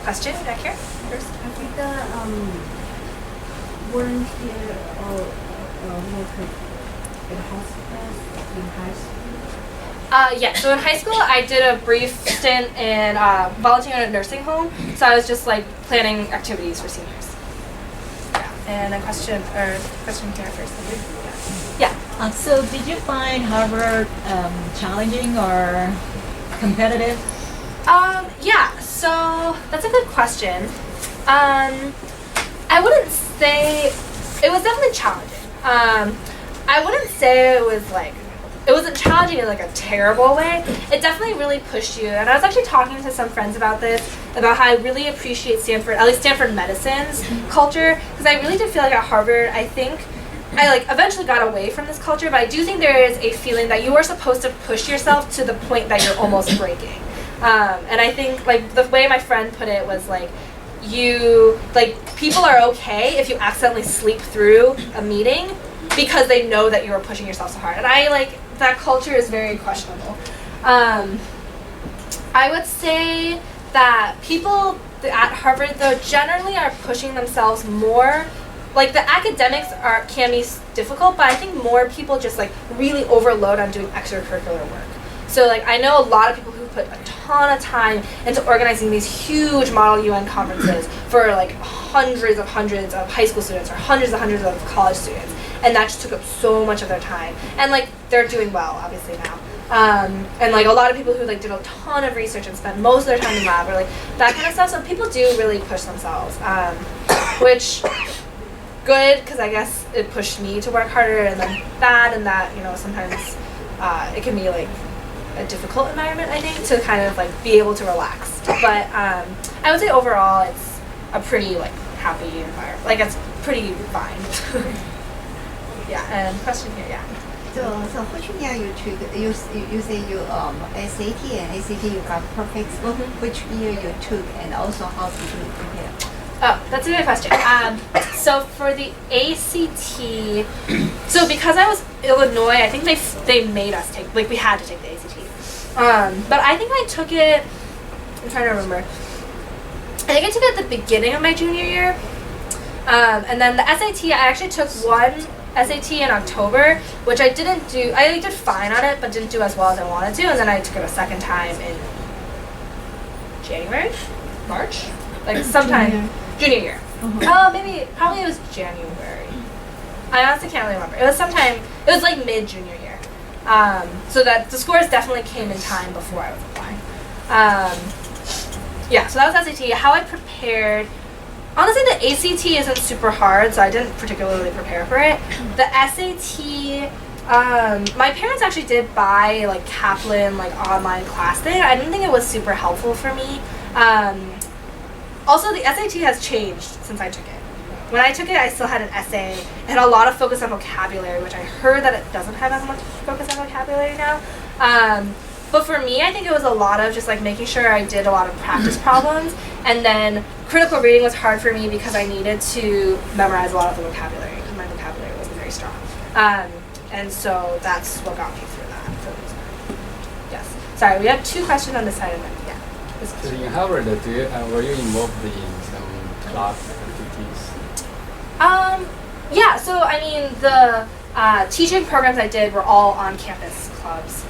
A: Question back here first.
L: I think the volunteer or work at hospitals in high school.
A: So in high school, I did a brief stint in volunteering at a nursing home. So I was just like planning activities for seniors. And a question here first. Yeah.
F: So did you find Harvard challenging or competitive?
A: So that's a good question. I wouldn't say, it was definitely challenging. I wouldn't say it wasn't challenging in like a terrible way. It definitely really pushed you. And I was actually talking to some friends about this, about how I really appreciate Stanford, at least Stanford Medicine's culture, because I really did feel like at Harvard, I think I like eventually got away from this culture, but I do think there is a feeling that you are supposed to push yourself to the point that you're almost breaking. And I think like the way my friend put it was like, people are okay if you accidentally sleep through a meeting because they know that you are pushing yourself so hard. And I like, that culture is very questionable. I would say that people at Harvard, though, generally are pushing themselves more. Like, the academics can be difficult, but I think more people just, like, really overload on doing extracurricular work. So, like, I know a lot of people who put a ton of time into organizing these huge Model UN conferences for, like, hundreds of high school students or hundreds of college students. And that just took up so much of their time. And, like, they're doing well, obviously, now. And, like, a lot of people who, like, did a ton of research and spent most of their time in lab or, like, that kind of stuff. So people do really push themselves, which... good, because I guess it pushed me to work harder, and then bad in that, you know, sometimes it can be like a difficult environment, I think, to kind of like be able to relax. But I would say overall it's a pretty like happy environment. Like it's pretty fine. Yeah, and question here, yeah.
H: So which year you took? You say you SAT and ACT you got perfect. Which year you took, and also how did you prepare?
A: Oh, that's a good question. So for the ACT, so because I was Illinois, I think they made us take, like we had to take the ACT. But I think I took it, I'm trying to remember. I think I took it at the beginning of my junior year. And then the SAT, I actually took one SAT in October, which I didn't do, I did fine on it, but didn't do as well as I wanted to. And then I took it a second time in January? March? Like sometime. Junior year. Oh, probably it was January. I honestly can't really remember. It was sometime, it was like mid-junior year. So that the scores definitely came in time before I was applying. Yeah, so that was SAT. How I prepared, honestly the ACT isn't super hard, so I didn't particularly prepare for it. The SAT, my parents actually did buy like Kaplan, like online class thing. I didn't think it was super helpful for me. Also, the SAT has changed since I took it. When I took it, I still had an essay. It had a lot of focus on vocabulary, which I heard that it doesn't have as much focus on vocabulary now. But for me, I think it was a lot of just like making sure I did a lot of practice problems. And then critical reading was hard for me because I needed to memorize a lot of the vocabulary because my vocabulary wasn't very strong. And so that's what got me through that. For the most part. Yes. Sorry, we have two questions on this side of it. Yeah.
M: So in Harvard, were you involved in some class activities?
A: Yeah, so I mean the teaching programs I did were all on-campus clubs.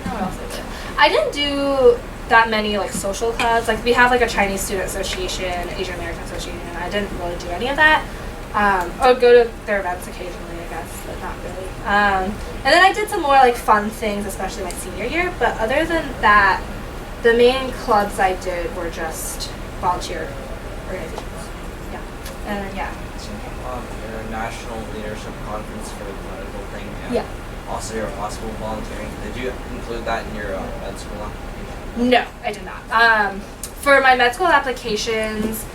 A: What else I did? I didn't do that many like social clubs. Like we have like a Chinese Student Association, Asian American Association, and I didn't really do any of that. I would go to their events occasionally, I guess, but not really. And then I did some more like fun things, especially my senior year. But other than that, the main clubs I did were just volunteer organizations. Yeah, and yeah.
K: Your national leadership conference for the medical thing. And
A: yeah.
K: Also your hospital volunteering. Did you include that in your med school application?
A: No, I did not. For my med school applications,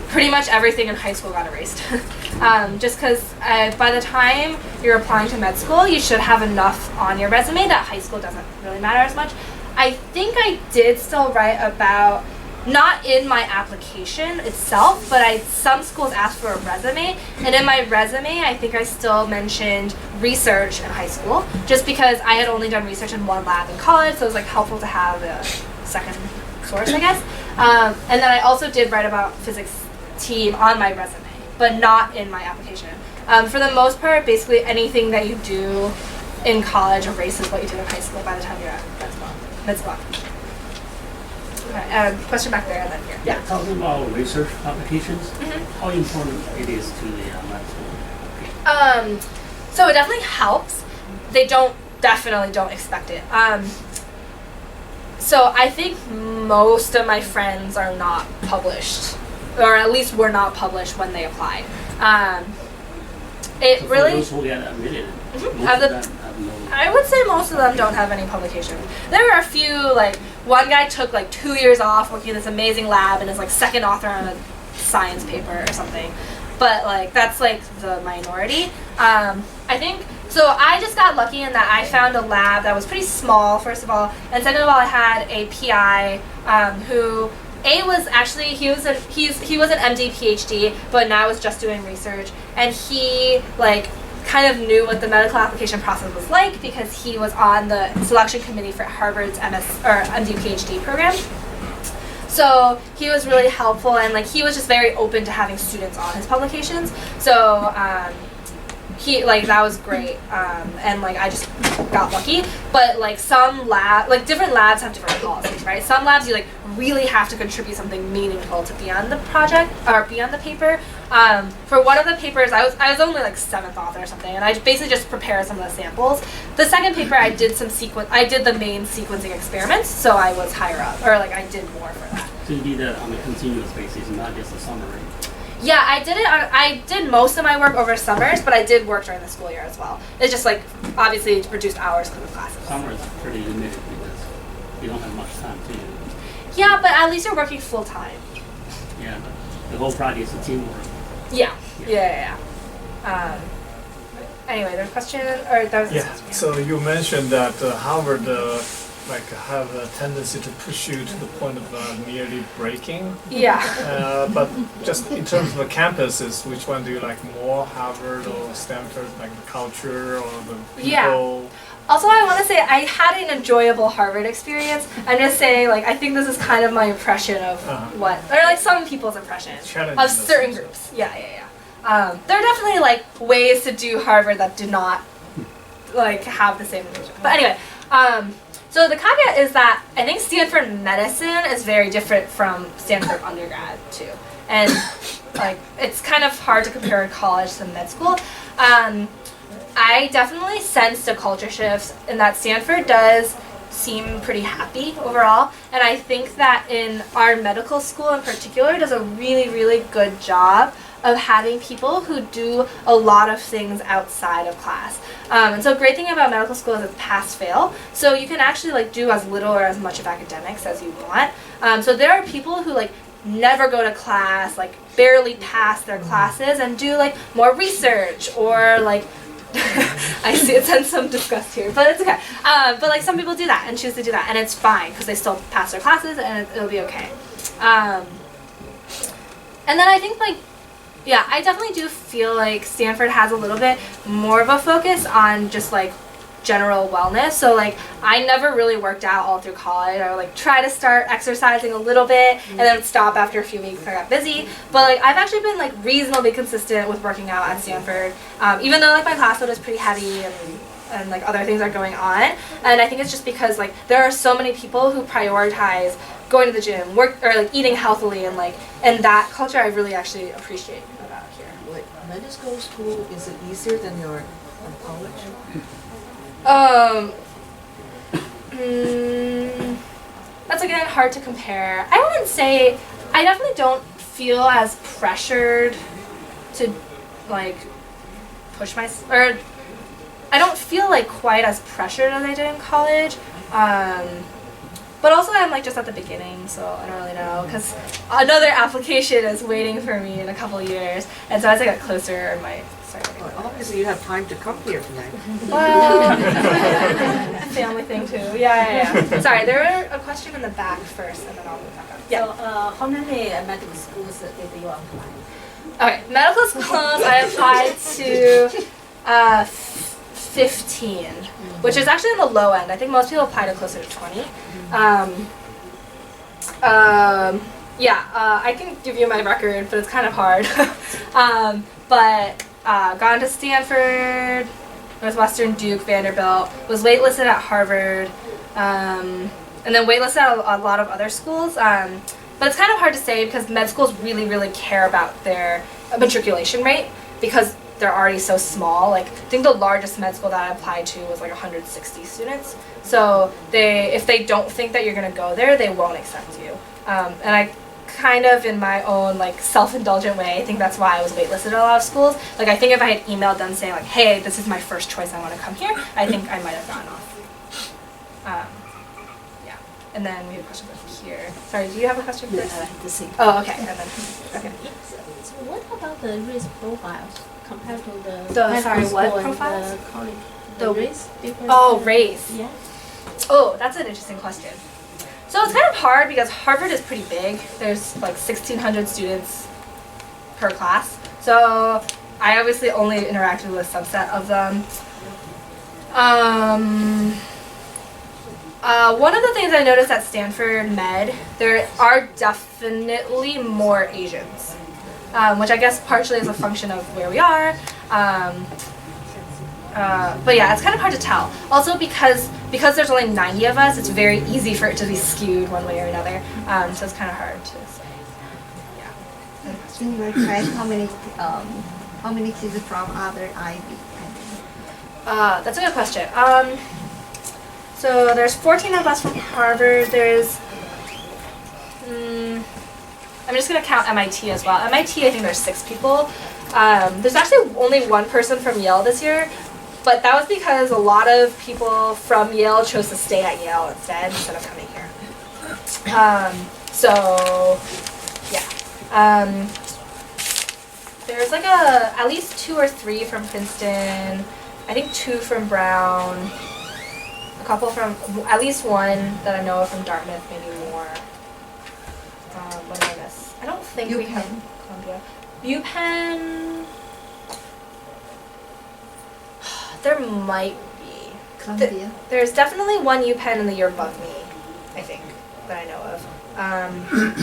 A: pretty much everything in high school got erased. Just because by the time you're applying to med school, you should have enough on your resume that high school doesn't really matter as much. I think I did still write about, not in my application itself, but some schools asked for a resume, and in my resume, I think I still mentioned research in high school, just because I had only done research in one lab in college, so it was like helpful to have a second source, I guess. And then I also did write about physics team on my resume, but not in my application. For the most part, basically anything that you do in college erases what you did in high school by the time you're at med school. Okay, question back there and then here.
J: Yeah, talking about research applications, how important it is to the med school?
A: So it definitely helps. They definitely don't expect it. So I think most of my friends are not published, or at least were not published when they applied. It
J: so
A: really.
J: For those who get admitted,
A: I would say most of them don't have any publications. There are a few, like, one guy took like 2 years off working in this amazing lab and is like second author on a science paper or something. But like, that's like the minority. I think, so I just got lucky in that I found a lab that was pretty small, first of all, and second of all, I had a PI who, was actually, he was an MD, PhD, but now is just doing research, and he like kind of knew what the medical application process was like because he was on the selection committee for Harvard's MD PhD program. So he was really helpful, and like he was just very open to having students on his publications. So he that was great, and like I just got lucky. But like different labs have different policies, right? Some labs you like really have to contribute something meaningful to be on the project or be on the paper. For one of the papers, I was only like 7th author or something, and I basically just prepared some of the samples. The second paper, I did the main sequencing experiments, so I was higher up, or like I did more for that.
J: So you did that on a continuous basis, not just a summary.
A: Yeah, I did most of my work over summers, but I did work during the school year as well. It's just like obviously reduced hours because of classes.
J: Summer is pretty limited because you don't have much time to.
A: Yeah, but at least you're working full time.
J: Yeah, but the whole project is a teamwork.
A: Yeah. Anyway, there's a question, or that was.
E: Yeah. So you mentioned that Harvard have a tendency to push you to the point of nearly breaking.
A: Yeah.
E: But just in terms of the campuses, which one do you like more, Harvard or Stanford? Like the culture or the people?
A: Yeah. Also, I want to say I had an enjoyable Harvard experience. I'm just saying, like, I think this is kind of my impression of or like some people's impression of certain groups. Yeah. There are definitely like ways to do Harvard that do not like have the same impression. But anyway, so the caveat is that I think Stanford medicine is very different from Stanford undergrad too, and like it's kind of hard to compare college to med school. I definitely sensed a culture shift in that Stanford does seem pretty happy overall, and I think that in our medical school in particular does a really, really good job of having people who do a lot of things outside of class. And so a great thing about medical school is it's pass-fail, so you can actually like do as little or as much of academics as you want. So there are people who like never go to class, like barely pass their classes, and do like more research or like I see it sends some disgust here, but it's okay. But like some people do that and choose to do that, and it's fine because they still pass their classes and it'll be okay. And then I think like, yeah, I definitely do feel like Stanford has a little bit more of a focus on just like general wellness. So like I never really worked out all through college. I would like try to start exercising a little bit and then stop after a few weeks. I got busy, but like I've actually been like reasonably consistent with working out at Stanford, even though like my class load is pretty heavy and like other things are going on. And I think it's just because like there are so many people who prioritize going to the gym, work, or like eating healthily, and that culture I really actually appreciate about here.
F: Like medical school, is it easier than your college?
A: That's again hard to compare. I wouldn't say, I definitely don't feel as pressured to like push or I don't feel like quite as pressured as I did in college. But also I'm like just at the beginning, so I don't really know, because another application is waiting for me in a couple years, and so as I get closer I might start getting
F: well, obviously you have time to come here tonight.
A: Well, family thing too. Yeah. Sorry, there were a question in the back first, and then I'll move back up. Yeah.
D: So, how many medical schools did you apply?
A: Okay, medical schools I applied to 15, which is actually on the low end. I think most people apply to closer to 20. I can give you my record, but it's kind of hard. But gone to Stanford, Northwestern, Duke, Vanderbilt, was waitlisted at Harvard, and then waitlisted at a lot of other schools. But it's kind of hard to say because med schools really, really care about their matriculation rate because they're already so small. Like, I think the largest med school that I applied to was like 160 students. So if they don't think that you're gonna go there, they won't accept you. And I kind of, in my own like self-indulgent way, I think that's why I was waitlisted at a lot of schools. Like, I think if I had emailed them saying like, hey, this is my first choice, I want to come here, I think I might have gotten off. And then we have a question over here. Sorry, do you have a question first?
F: The same.
A: Oh, okay. And then, okay.
I: So what about the risk profiles compared to the
A: sorry,
I: medical
A: what
I: school
A: profiles?
I: and the college?
A: The
I: The race difference?
A: Oh, race.
I: Yeah.
A: Oh, that's an interesting question. So it's kind of hard because Harvard is pretty big. There's like 1,600 students per class. So I obviously only interacted with a subset of them. One of the things I noticed at Stanford Med, there are definitely more Asians, which I guess partially is a function of where we are. But yeah, it's kind of hard to tell. Also because there's only 90 of us, it's very easy for it to be skewed one way or another. So it's kind of hard to say. Yeah.
H: In your class, how many kids from other Ivy?
A: That's a good question. So there's 14 of us from Harvard. There's, I'm just gonna count MIT as well. MIT, I think there's 6 people. There's actually only 1 person from Yale this year, but that was because a lot of people from Yale chose to stay at Yale instead of coming here. So yeah. There's like at least 2 or 3 from Princeton. I think 2 from Brown. A couple from, at least 1 that I know of from Dartmouth, maybe more. What did I miss? I don't think we have Columbia. UPenn, there might be.
H: Columbia?
A: There's definitely 1 UPenn in the year above me, I think, that I know of.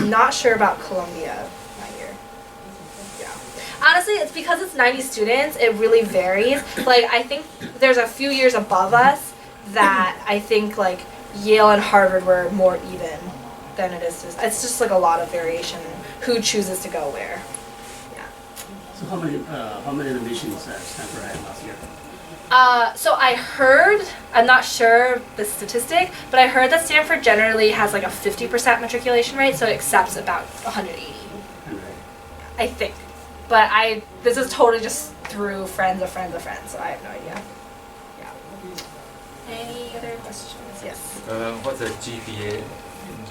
A: Not sure about Columbia that year. Yeah. Honestly, it's because it's 90 students, it really varies. Like, I think there's a few years above us that I think like Yale and Harvard were more even than it is. It's just like a lot of variation in who chooses to go where. Yeah.
J: So how many admissions Stanford had last year?
A: So I heard, I'm not sure the statistic, but I heard that Stanford generally has like a 50% matriculation rate, so it accepts about 180. I think. But this is totally just through friends of friends of friends, so I have no idea. Any other questions? Yes.
M: What's the GPA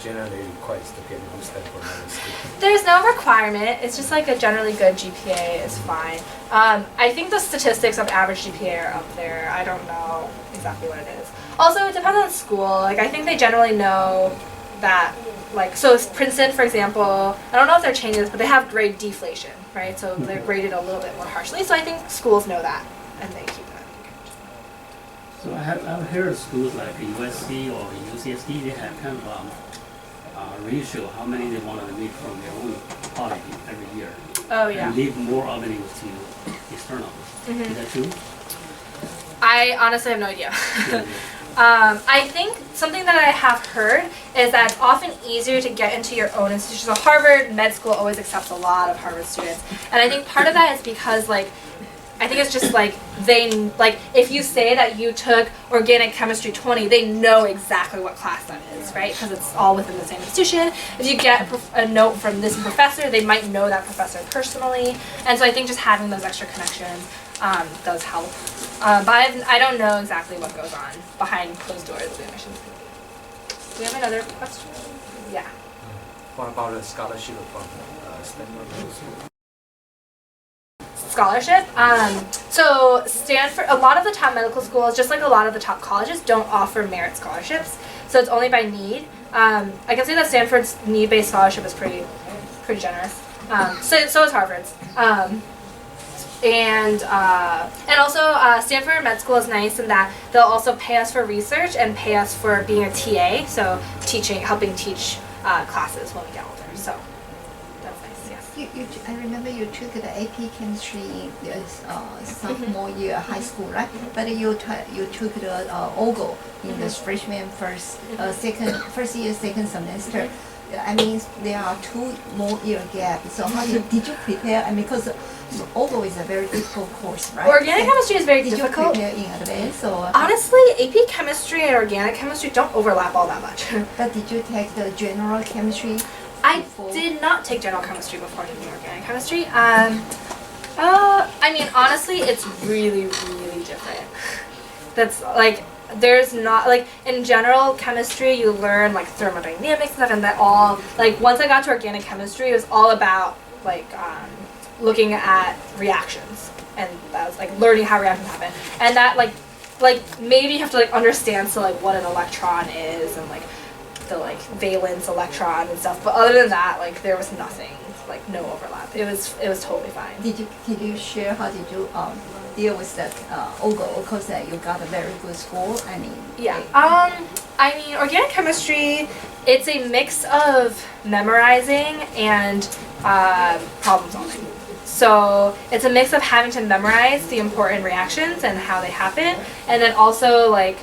M: generally requires to get into Stanford Medical School?
A: There's no requirement. It's just like a generally good GPA is fine. I think the statistics of average GPA are up there. I don't know exactly what it is. Also, it depends on school. Like, I think they generally know that, like, so Princeton, for example, I don't know if they're changing this, but they have grade deflation, right? So they're graded a little bit more harshly. So I think schools know that, and they keep that.
J: So I've heard schools like USC or UCSD, they have kind of ratio how many they want to admit from their own college every year.
A: Oh yeah.
J: And leave more openings to external. Is that true?
A: I honestly have no idea. I think something that I have heard is that it's often easier to get into your own institution. So Harvard Med School always accepts a lot of Harvard students, and I think part of that is because like, I think it's just like if you say that you took organic chemistry 20, they know exactly what class that is, right? Because it's all within the same institution. If you get a note from this professor, they might know that professor personally, and so I think just having those extra connections does help. But I don't know exactly what goes on behind closed doors of the admissions committee. Do we have another question? Yeah.
M: What about a scholarship from Stanford Medical School?
A: Scholarship. So Stanford, a lot of the top medical schools, just like a lot of the top colleges, don't offer merit scholarships. So it's only by need. I can say that Stanford's need-based scholarship is pretty generous. So is Harvard's. And also Stanford Med School is nice in that they'll also pay us for research and pay us for being a TA, so helping teach classes when we get older. So that's nice. Yes.
H: I remember you took the AP chemistry sophomore year high school, right? But you took the OGO in the freshman first year, second semester. I mean, there are 2 more year gap. So how did you prepare? I mean, because OGO is a very difficult course, right?
A: Organic chemistry is very difficult.
H: Did you prepare in advance? Or?
A: Honestly, AP chemistry and organic chemistry don't overlap all that much.
H: But did you take the general chemistry?
A: I did not take general chemistry before taking organic chemistry. I mean, honestly, it's really, really different. That's like, there's not, like, in general chemistry, you learn, like, thermodynamics and stuff, and that all, like, once I got to organic chemistry, it was all about, like, looking at reactions, and that was, like, learning how reactions happen. And that, like, maybe you have to, like, understand, so, like, what an electron is, and, like, the, like, valence electron and stuff, but other than that, like, there was nothing like no overlap. It was totally fine.
H: Did you share how did you deal with that OGO? Because you got a very good score. I mean.
A: Yeah. I mean, organic chemistry, it's a mix of memorizing and problem solving. So it's a mix of having to memorize the important reactions and how they happen, and then also like,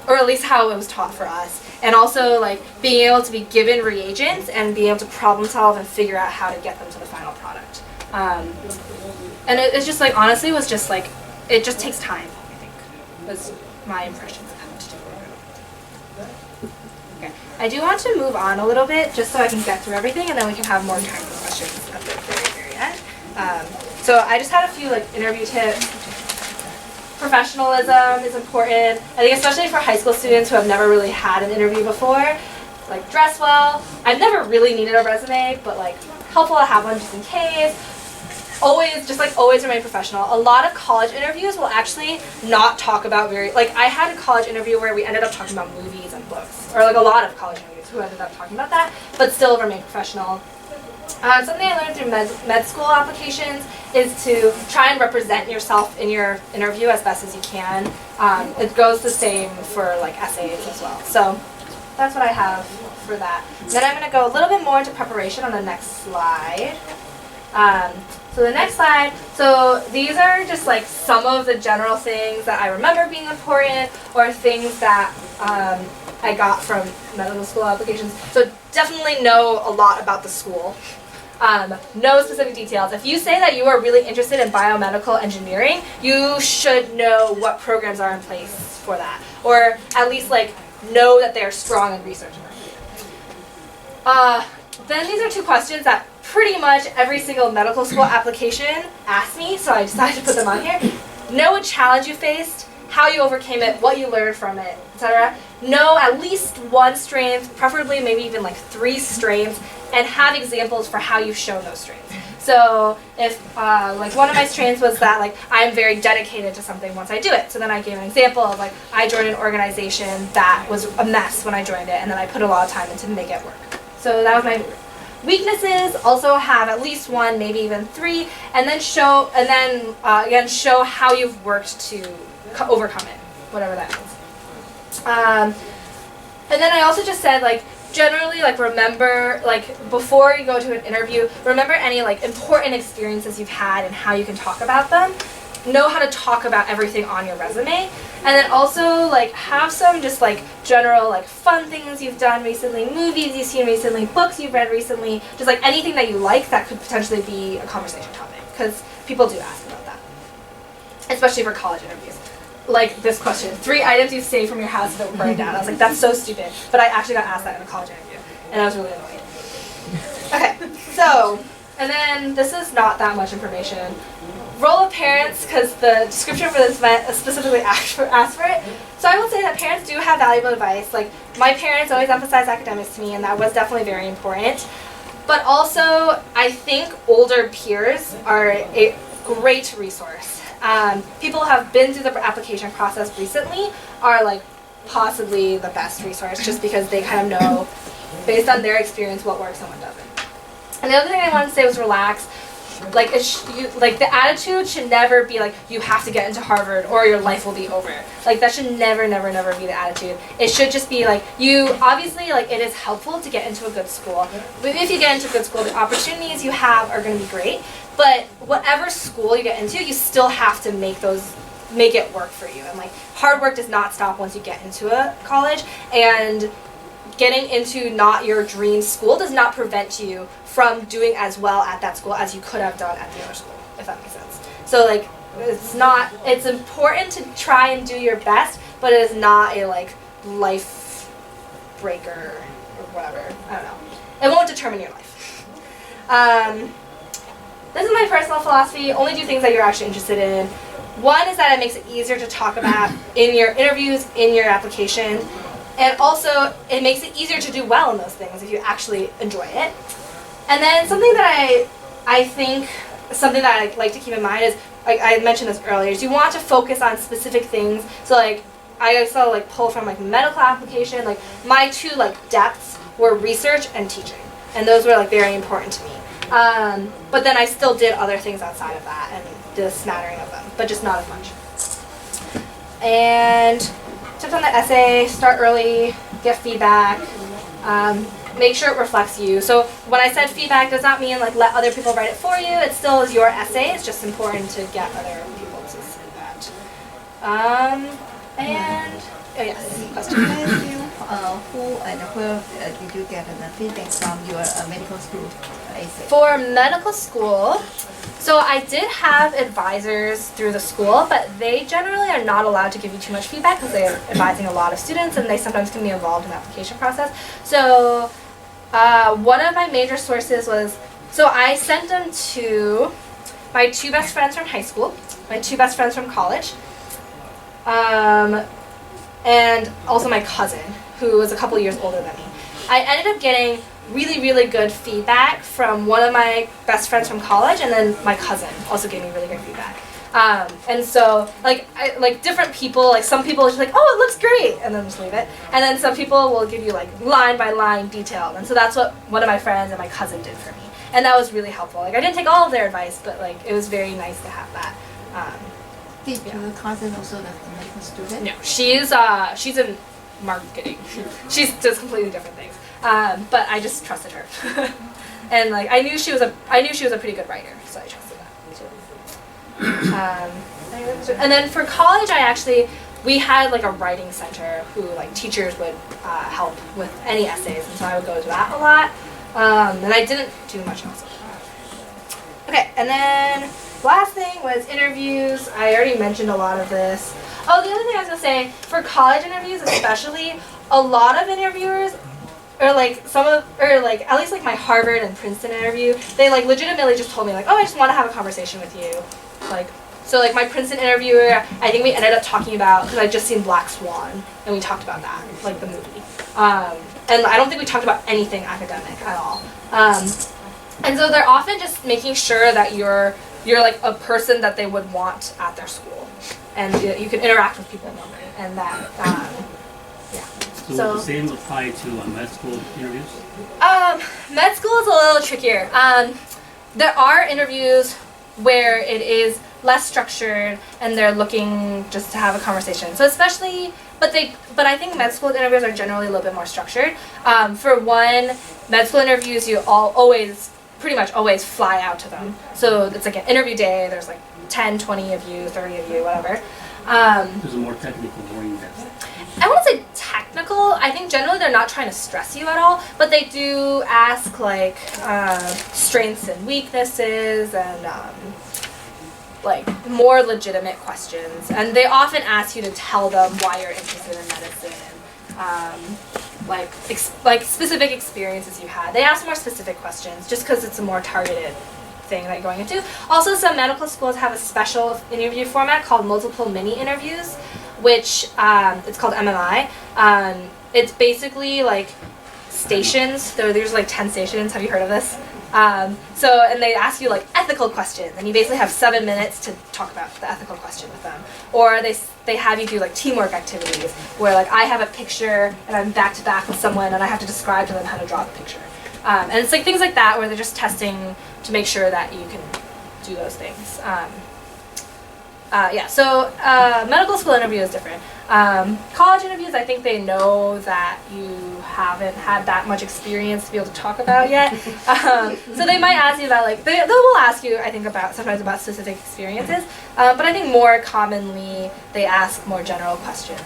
A: or at least how it was taught for us, and also like being able to be given reagents and being able to problem solve and figure out how to get them to the final product. And it's just like, honestly, it was just like, it just takes time, I think, was my impression of how to do it. Okay, I do want to move on a little bit just so I can get through everything, and then we can have more time for questions at the very end. So I just had a few like interview tips. Professionalism is important. I think especially for high school students who have never really had an interview before. Like, dress well. I've never really needed a resume, but like helpful to have one just in case. Always remain professional. A lot of college interviews will actually not talk about like I had a college interview where we ended up talking about movies and books, or like a lot of college interviews who ended up talking about that, but still remain professional. Something I learned through med school applications is to try and represent yourself in your interview as best as you can. It goes the same for like essays as well. So that's what I have for that. Then I'm going to go a little bit more into preparation on the next slide. So the next slide, so these are just like some of the general things that I remember being important, or things that I got from medical school applications. So definitely know a lot about the school. No specific details. If you say that you are really interested in biomedical engineering, you should know what programs are in place for that, or at least like know that they're strong in research. Then these are two questions that pretty much every single medical school application asks me, so I decided to put them on here. Know a challenge you faced, how you overcame it, what you learned from it, etc. Know at least one strength, preferably maybe even like 3 strengths, and have examples for how you've shown those strengths. So if like one of my strengths was that like I'm very dedicated to something once I do it. So then I gave an example of like I joined an organization that was a mess when I joined it, and then I put a lot of time into to make it work. So that was my weaknesses. Also have at least 1, maybe even 3, and then show, and then again show how you've worked to overcome it, whatever that means. And then I also just said like generally like remember like before you go to an interview, remember any like important experiences you've had and how you can talk about them. Know how to talk about everything on your resume, and then also like have some just like general like fun things you've done recently, movies you've seen recently, books you've read recently, just like anything that you like that could potentially be a conversation topic, because people do ask about that, especially for college interviews. Like this question, 3 items you've saved from your house that were burned down. I was like, that's so stupid, but I actually got asked that in a college interview, and I was really annoyed. Okay, so, and then this is not that much information. Role of parents, because the description for this event specifically asked for it. So I will say that parents do have valuable advice. Like my parents always emphasized academics to me, and that was definitely very important. But also, I think older peers are a great resource. People who have been through the application process recently are like possibly the best resource, just because they kind of know, based on their experience, what works and what doesn't. And the other thing I wanted to say was relax. Like the attitude should never be like you have to get into Harvard or your life will be over. Like that should never be the attitude. It should just be like you obviously like it is helpful to get into a good school. But if you get into a good school, the opportunities you have are going to be great. But whatever school you get into, you still have to make it work for you. And like hard work does not stop once you get into a college, and getting into not your dream school does not prevent you from doing as well at that school as you could have done at the other school, if that makes sense. So like, it's important to try and do your best, but it is not a like life breaker or whatever, I don't know. It won't determine your life. This is my personal philosophy, only do things that you're actually interested in. One is that it makes it easier to talk about in your interviews, in your application, and also it makes it easier to do well in those things if you actually enjoy it. And then something that I think, something that I like to keep in mind is, like I mentioned this earlier, is you want to focus on specific things. So like, I also like pull from like medical application, like my 2 like depths were research and teaching. And those were like very important to me. But then I still did other things outside of that and did a smattering of them, but just not as much. And tips on the essay: start early, get feedback, make sure it reflects you. So when I said feedback, does not mean like let other people write it for you. It still is your essay. It's just important to get other people to see that. And oh yes, question.
H: Who and where did you get the feedback from your medical school essay?
A: For medical school, so I did have advisors through the school, but they generally are not allowed to give you too much feedback because they're advising a lot of students and they sometimes can be involved in the application process. So one of my major sources was, so I sent them to my 2 best friends from high school, my 2 best friends from college, and also my cousin, who was a couple years older than me. I ended up getting really, really good feedback from one of my best friends from college, and then my cousin also gave me really good feedback. And so, like different people, like some people are just like, oh, it looks great, and then just leave it. And then some people will give you like line by line detail. And so that's what one of my friends and my cousin did for me. And that was really helpful. Like I didn't take all of their advice, but like it was very nice to have that.
H: Did your cousin also the medical student?
A: No, she's in marketing. She does completely different things. But I just trusted her, and like I knew she was a pretty good writer, so I trusted that too. And then for college, we had like a writing center who like teachers would help with any essays, and so I would go to that a lot. And I didn't do much else. Okay, and then last thing was interviews. I already mentioned a lot of this. Oh, the other thing I was gonna say, for college interviews especially, a lot of interviewers, or like at least like my Harvard and Princeton interview, they like legitimately just told me like, oh, I just want to have a conversation with you. Like, so like my Princeton interviewer, I think we ended up talking about, because I'd just seen Black Swan, and we talked about that, like the movie. And I don't think we talked about anything academic at all. And so they're often just making sure that you're like a person that they would want at their school, and you can interact with people more, and that, yeah.
J: So the same apply to med school interviews?
A: Med school is a little trickier. There are interviews where it is less structured and they're looking just to have a conversation. So especially, but I think med school interviews are generally a little bit more structured. For one, med school interviews you pretty much always fly out to them. So it's like an interview day, there's like 10, 20 of you, 30 of you, whatever.
J: There's a more technical, more in-depth.
A: I wouldn't say technical. I think generally they're not trying to stress you at all, but they do ask like strengths and weaknesses and like more legitimate questions. And they often ask you to tell them why you're interested in medicine, like specific experiences you had. They ask more specific questions just because it's a more targeted thing that you're going into. Also, some medical schools have a special interview format called multiple mini interviews, which it's called MMI. It's basically like stations. There's like 10 stations. Have you heard of this? And they ask you like ethical questions, and you basically have 7 minutes to talk about the ethical question with them. Or they have you do like teamwork activities where like I have a picture and I'm back to back with someone and I have to describe to them how to draw the picture. And it's like things like that where they're just testing to make sure that you can do those things. So medical school interview is different. College interviews, I think they know that you haven't had that much experience to be able to talk about yet. So they might ask you about, like, they will ask you, I think, sometimes about specific experiences. But I think more commonly, they ask more general questions.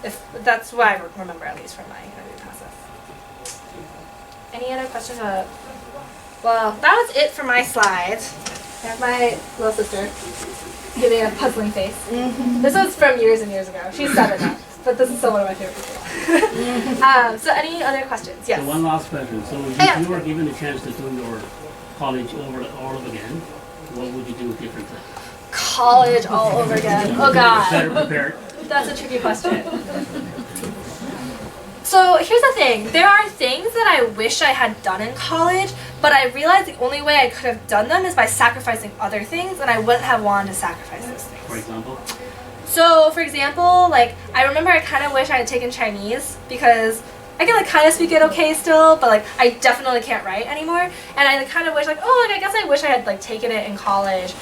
A: If that's what I remember, at least, from my interview process. Any other questions? Well, that was it for my slides. I have my little sister giving a puzzling face. This was from years and years ago. She's 7 now, but this is still one of my favorite people. So any other questions? Yes?
J: So one last question. So if you were given a chance to do your college all over again, what would you do differently?
A: College all over again. Oh God.
J: Better prepared.
A: That's a tricky question. So here's the thing. There are things that I wish I had done in college, but I realized the only way I could have done them is by sacrificing other things, and I wouldn't have wanted to sacrifice those things.
J: For example?
A: So, for example, like, I remember I kind of wish I had taken Chinese because I can like kind of speak it okay still, but like I definitely can't write anymore. And I like, kind of wish like, oh, like I guess I wish I had like taken it in college,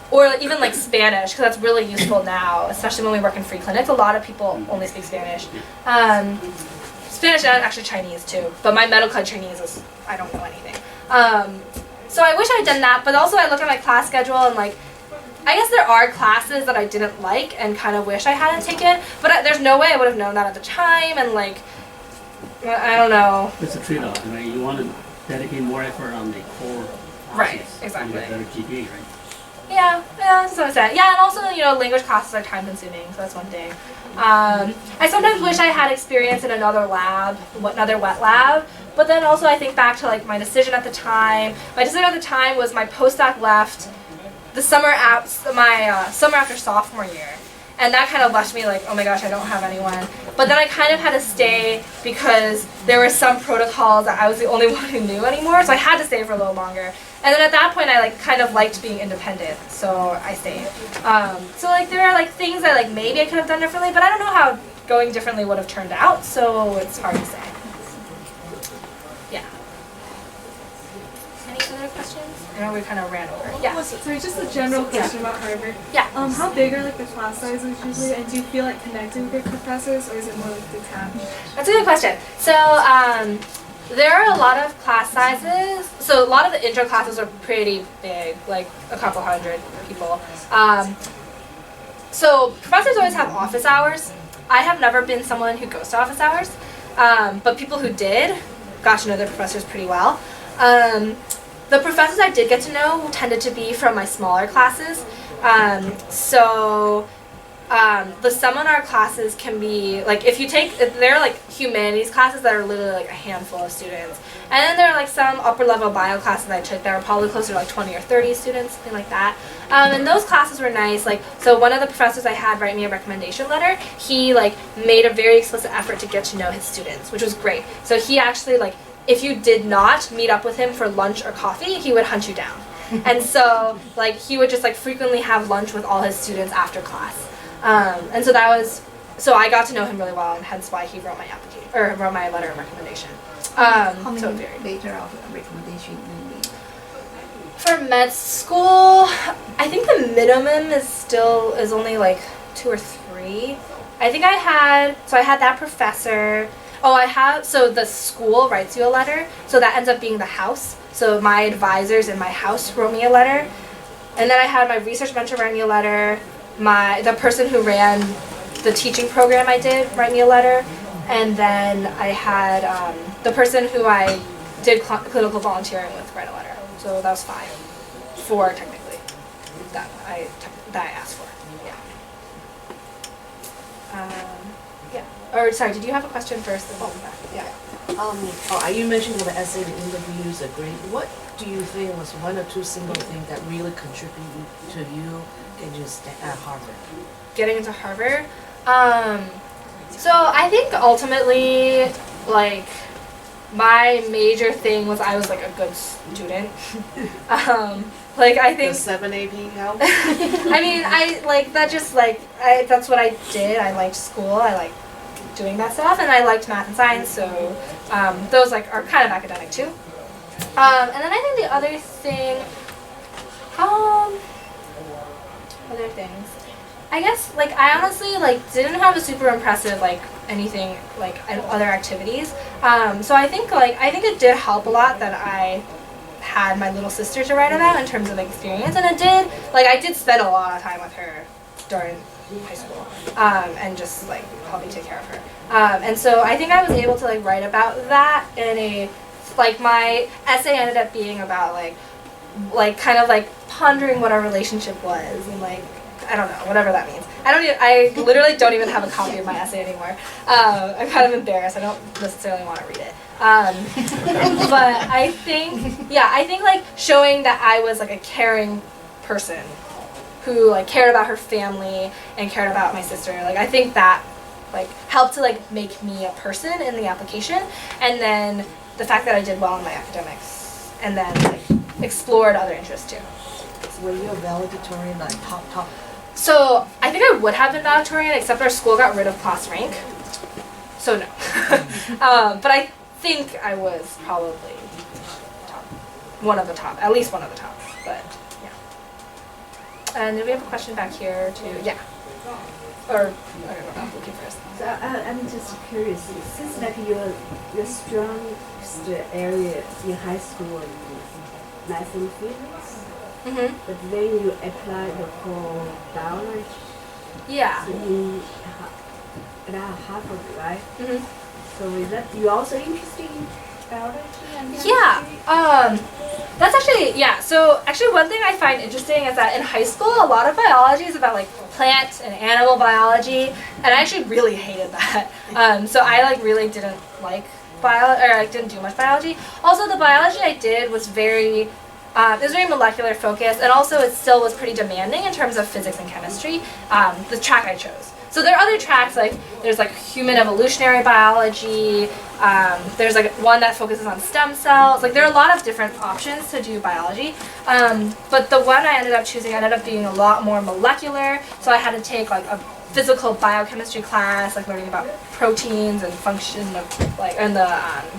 A: or like, even like Spanish, because that's really useful now, especially when we work in free clinics. A lot of people only speak Spanish. Spanish and actually Chinese too, but my medical Chinese is, I don't know anything. So I wish I had done that, but also I look at my class schedule and like, I guess there are classes that I didn't like and kind of wish I hadn't taken, but there's no way I would have known that at the time, and like, I don't know.
J: It's a trade-off, right? You want to dedicate more effort on the core classes.
A: Right, exactly.
J: And get better GPA, right?
A: Yeah, to some extent. Yeah, and also, you know, language classes are time consuming, so that's one thing. I sometimes wish I had experience in another lab, another wet lab, but then also I think back to like my decision at the time. My decision at the time was my postdoc left the summer summer after sophomore year. And that kind of left me like, oh my gosh, I don't have anyone. But then I kind of had to stay because there were some protocols that I was the only one who knew anymore, so I had to stay for a little longer. And then at that point, I like kind of liked being independent, so I stayed. So like there are like things that like maybe I could have done differently, but I don't know how going differently would have turned out, so it's hard to say. Yeah. Any other questions? I know we kind of ran over. Yeah.
N: Sorry, just a general question about Harvard.
A: Yeah.
N: How big are like the class sizes usually, and do you feel like connected with your professors, or is it more like detached?
A: That's a good question. So there are a lot of class sizes. So a lot of the intro classes are pretty big, like a couple hundred people. So professors always have office hours. I have never been someone who goes to office hours, but people who did got to know their professors pretty well. The professors I did get to know tended to be from my smaller classes. The seminar classes can be, like, they're like humanities classes that are literally like a handful of students. And then there are like some upper level bio classes I took that were probably closer to like 20 or 30 students, something like that. And those classes were nice. Like, so one of the professors I had write me a recommendation letter, he like made a very explicit effort to get to know his students, which was great. So he actually like, if you did not meet up with him for lunch or coffee, he would hunt you down. And so like he would just like frequently have lunch with all his students after class. And so so I got to know him really well, and hence why he wrote my application, or wrote my letter of recommendation.
H: How many letter of recommendation you need?
A: For med school, I think the minimum is only like 2 or 3. I think I had that professor. So the school writes you a letter, so that ends up being the house. So my advisors in my house wrote me a letter. And then I had my research mentor write me a letter. The person who ran the teaching program I did write me a letter. And then I had the person who I did clinical volunteering with write a letter. So that was 4 technically that I asked for. Yeah. Or sorry, did you have a question first? Yeah.
F: You mentioned the essay, the interviews are great. What do you think was 1 or 2 single things that really contributed to you getting at Harvard?
A: Getting into Harvard? So I think ultimately, like, my major thing was I was like a good student. Like I think
F: the 7 AP help.
A: I mean, that's what I did. I liked school. I liked doing that stuff, and I liked math and science. So those like are kind of academic too. And then I think the other thing, other things. I guess like I honestly like didn't have a super impressive like anything like other activities. So I think it did help a lot that I had my little sister to write about in terms of experience, and I did spend a lot of time with her during high school, and just like helping take care of her. And so I think I was able to like write about that in my essay ended up being about like kind of like pondering what our relationship was, and like I don't know, whatever that means. I literally don't even have a copy of my essay anymore. I'm kind of embarrassed. I don't necessarily want to read it. But I think like showing that I was like a caring person who like cared about her family and cared about my sister. Like I think that like helped to like make me a person in the application, and then the fact that I did well in my academics, and then like explored other interests too.
F: Were you a valedictorian, like top?
A: So I think I would have been valedictorian, except our school got rid of class rank. So no. But I think I was probably one of the top, at least one of the top. But yeah. And we have a question back here too. Yeah. Or I don't know. Looking first.
L: So I'm just curious. Since like your strongest area in high school is math and physics, but then you applied for biology.
A: Yeah.
L: In Harvard, right? So is that you also interested in biology and chemistry?
A: Yeah. That's actually, yeah. So actually one thing I find interesting is that in high school, a lot of biology is about like plant and animal biology, and I actually really hated that. So I like really didn't like biology, or I didn't do much biology. Also, the biology I did was very, it was very molecular focused, and also it still was pretty demanding in terms of physics and chemistry, the track I chose. So there are other tracks, like there's like human evolutionary biology, there's like one that focuses on stem cells, like there are a lot of different options to do biology, but the one I ended up choosing ended up being a lot more molecular, so I had to take like a physical biochemistry class, like learning about proteins and function of like, and the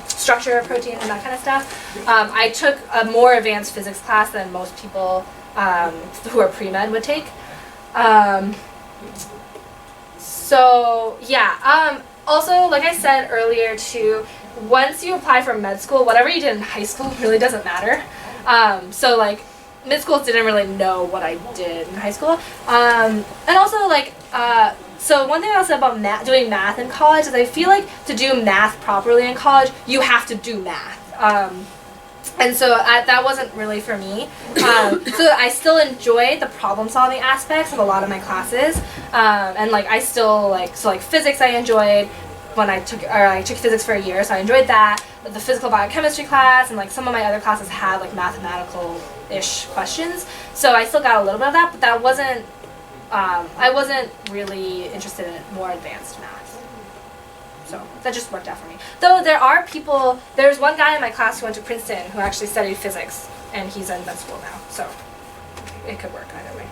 A: structure of proteins and that kind of stuff. I took a more advanced physics class than most people who are pre-med would take. So yeah, also like I said earlier too, once you apply for med school, whatever you did in high school really doesn't matter. So like mid schools didn't really know what I did in high school. And also like, so one thing I'll say about doing math in college is I feel like to do math properly in college, you have to do math. And so that wasn't really for me. So I still enjoyed the problem solving aspects of a lot of my classes. And like I still like, so like physics I enjoyed when I took physics for a year, so I enjoyed that. The physical biochemistry class and like some of my other classes had like mathematical-ish questions. So I still got a little bit of that, but that wasn't, I wasn't really interested in more advanced math. So that just worked out for me. Though there are people, there's one guy in my class who went to Princeton who actually studied physics, and he's in med school now, so it could work either way.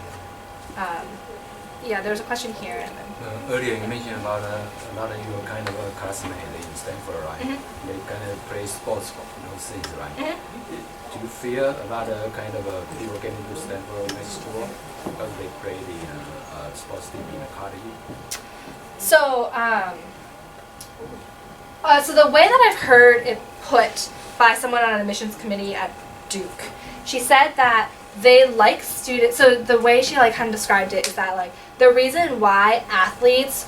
A: Yeah, there's a question here. And then
O: earlier you mentioned about a lot of your kind of classmates in Stanford, right? They kind of play sports, those things, right? Do you feel a lot of kind of people getting to Stanford Medical School because they play the sports team in the college?
A: So, so the way that I've heard it put by someone on an admissions committee at Duke, she said that they like students, so the way she like kind of described it is that like the reason why athletes,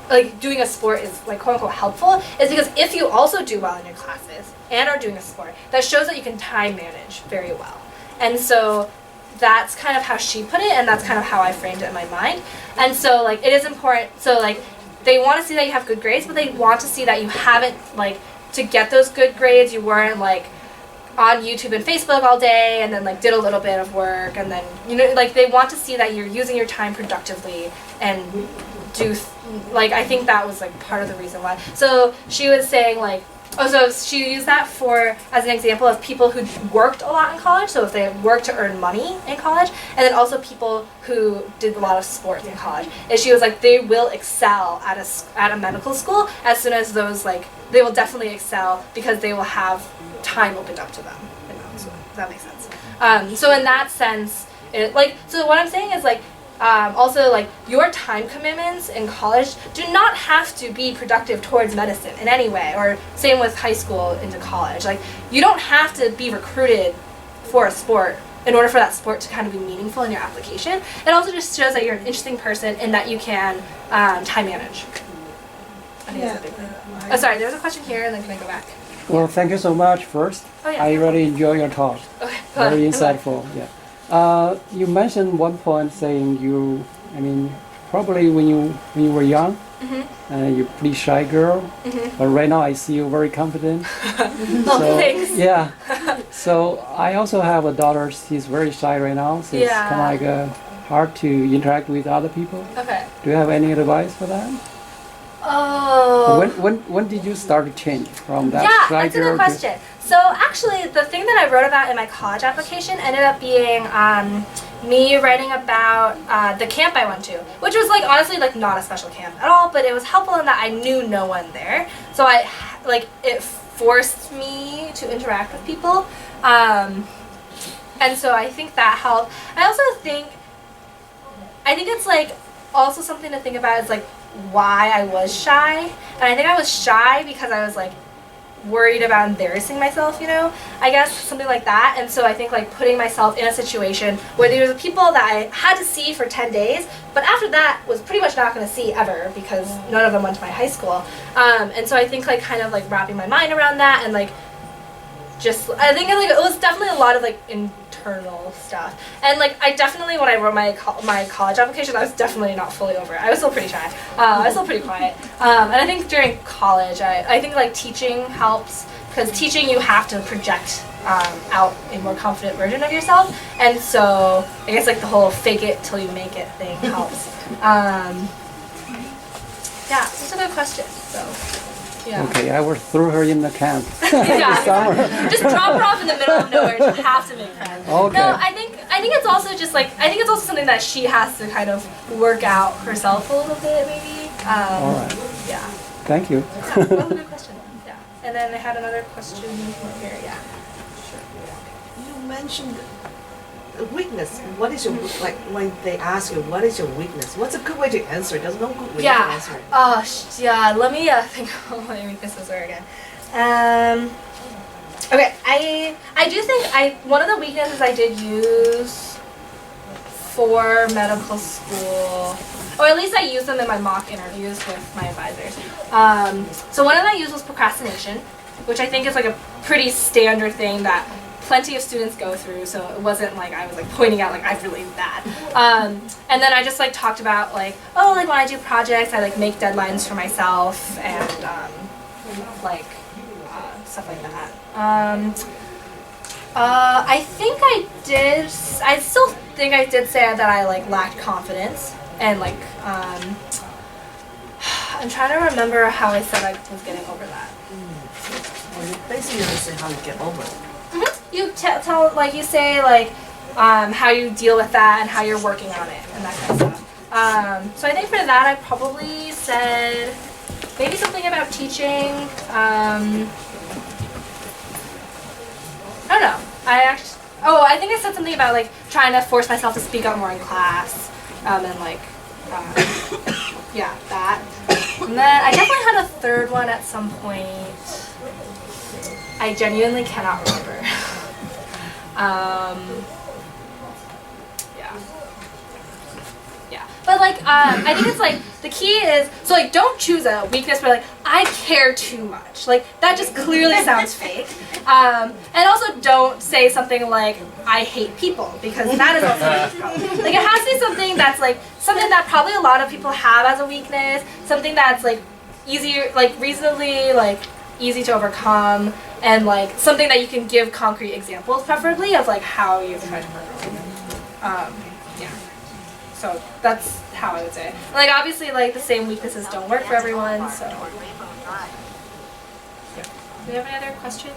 A: like doing a sport is like quote unquote helpful is because if you also do well in your classes and are doing a sport, that shows that you can time manage very well. And so that's kind of how she put it, and that's kind of how I framed it in my mind. And so like it is important, so like they want to see that you have good grades, but they want to see that you haven't, like, to get those good grades, you weren't, like, on YouTube and Facebook all day and then, like, did a little bit of work and then, you know, like, they want to see that you're using your time productively and do, like, I think that was, like, part of the reason why. So she was saying, like, oh, so she used that for, as an example of people who worked a lot in college, so if they worked to earn money in college, and then also people who did a lot of sports in college. And she was like, they will excel at a medical school as soon as those, like, they will definitely excel because they will have time opened up to them. You know, so if that makes sense. So in that sense, it, like, so what I'm saying is, like, also, like, your time commitments in college do not have to be productive towards medicine in any way, or same with high school into college. Like, you don't have to be recruited for a sport in order for that sport to kind of be meaningful in your application. It also just shows that you're an interesting person and that you can time manage. I think that's a big thing. Oh, sorry, there's a question here, and then can I go back?
P: Well, thank you so much first.
A: Oh, yeah.
P: I really enjoy your talk.
A: Okay,
P: very insightful, yeah. You mentioned one point saying you, I mean, probably when you were young, you're a pretty shy girl, but right now I see you very confident.
A: Oh, thanks.
P: Yeah. So I also have a daughter. She's very shy right now, so it's kind of like hard to interact with other people.
A: Okay.
P: Do you have any advice for that?
A: Oh.
P: When did you start to change from that shy
A: that's a
P: girl
A: good question. So actually, the thing that I wrote about in my college application ended up being me writing about the camp I went to, which was like honestly like not a special camp at all, but it was helpful in that I knew no one there, so it forced me to interact with people, and so I think that helped. I also think it's like also something to think about is like why I was shy, and I think I was shy because I was like worried about embarrassing myself, you know, I guess, something like that. And so I think like putting myself in a situation where there was people that I had to see for 10 days, but after that was pretty much not going to see ever because none of them went to my high school. And so I think like kind of like wrapping my mind around that and like just, I think like it was definitely a lot of like internal stuff. And like I definitely, when I wrote my college application, I was definitely not fully over it. I was still pretty shy. I was still pretty quiet. And I think during college, I think like teaching helps, because teaching you have to project out a more confident version of yourself. And so I guess like the whole fake it till you make it thing helps. Yeah, that's a good question. So. Yeah.
P: Okay, I will throw her in the camp.
A: Yeah, just drop her off in the middle of nowhere. She has to make friends.
P: Okay.
A: No, I think it's also just like it's also something that she has to kind of work out herself a little bit, maybe.
P: All right.
A: Yeah.
P: Thank you.
A: Yeah, that was a good question. Yeah. And then I had another question here. Yeah.
F: You mentioned weakness. What is your like when they ask you what is your weakness? What's a good way to answer? There's no good way to answer it.
A: Yeah. Let me think of what my weaknesses are again. Okay. I do think one of the weaknesses I did use for medical school, or at least I used them in my mock interviews with my advisors. So one of them I used was procrastination, which I think is like a pretty standard thing that plenty of students go through, so it wasn't like I was like pointing out like I'm really bad. And then I just like talked about like, oh, like when I do projects I like make deadlines for myself and like stuff like that. I still think I did say that I like lacked confidence and like I'm trying to remember how I said I was getting over that.
F: Well, you basically say how you get over it.
A: You tell like you say like how you deal with that and how you're working on it and that kind of stuff. So I think for that I probably said maybe something about teaching. I don't know. I think I said something about like trying to force myself to speak up more in class and like yeah, that. And then I definitely had a third one at some point. I genuinely cannot remember. Yeah. But like, I think it's like, the key is, so like don't choose a weakness where like, I care too much. Like, that just clearly sounds fake. And also don't say something like, I hate people, because that is also a problem. Like, it has to be something that's like, something that probably a lot of people have as a weakness, something that's like, easier, like reasonably like, easy to overcome, and something that you can give concrete examples, preferably, of how you've tried to overcome. Yeah. So that's how I would say. Obviously, the same weaknesses don't work for everyone. So. Yeah. Do we have any other questions?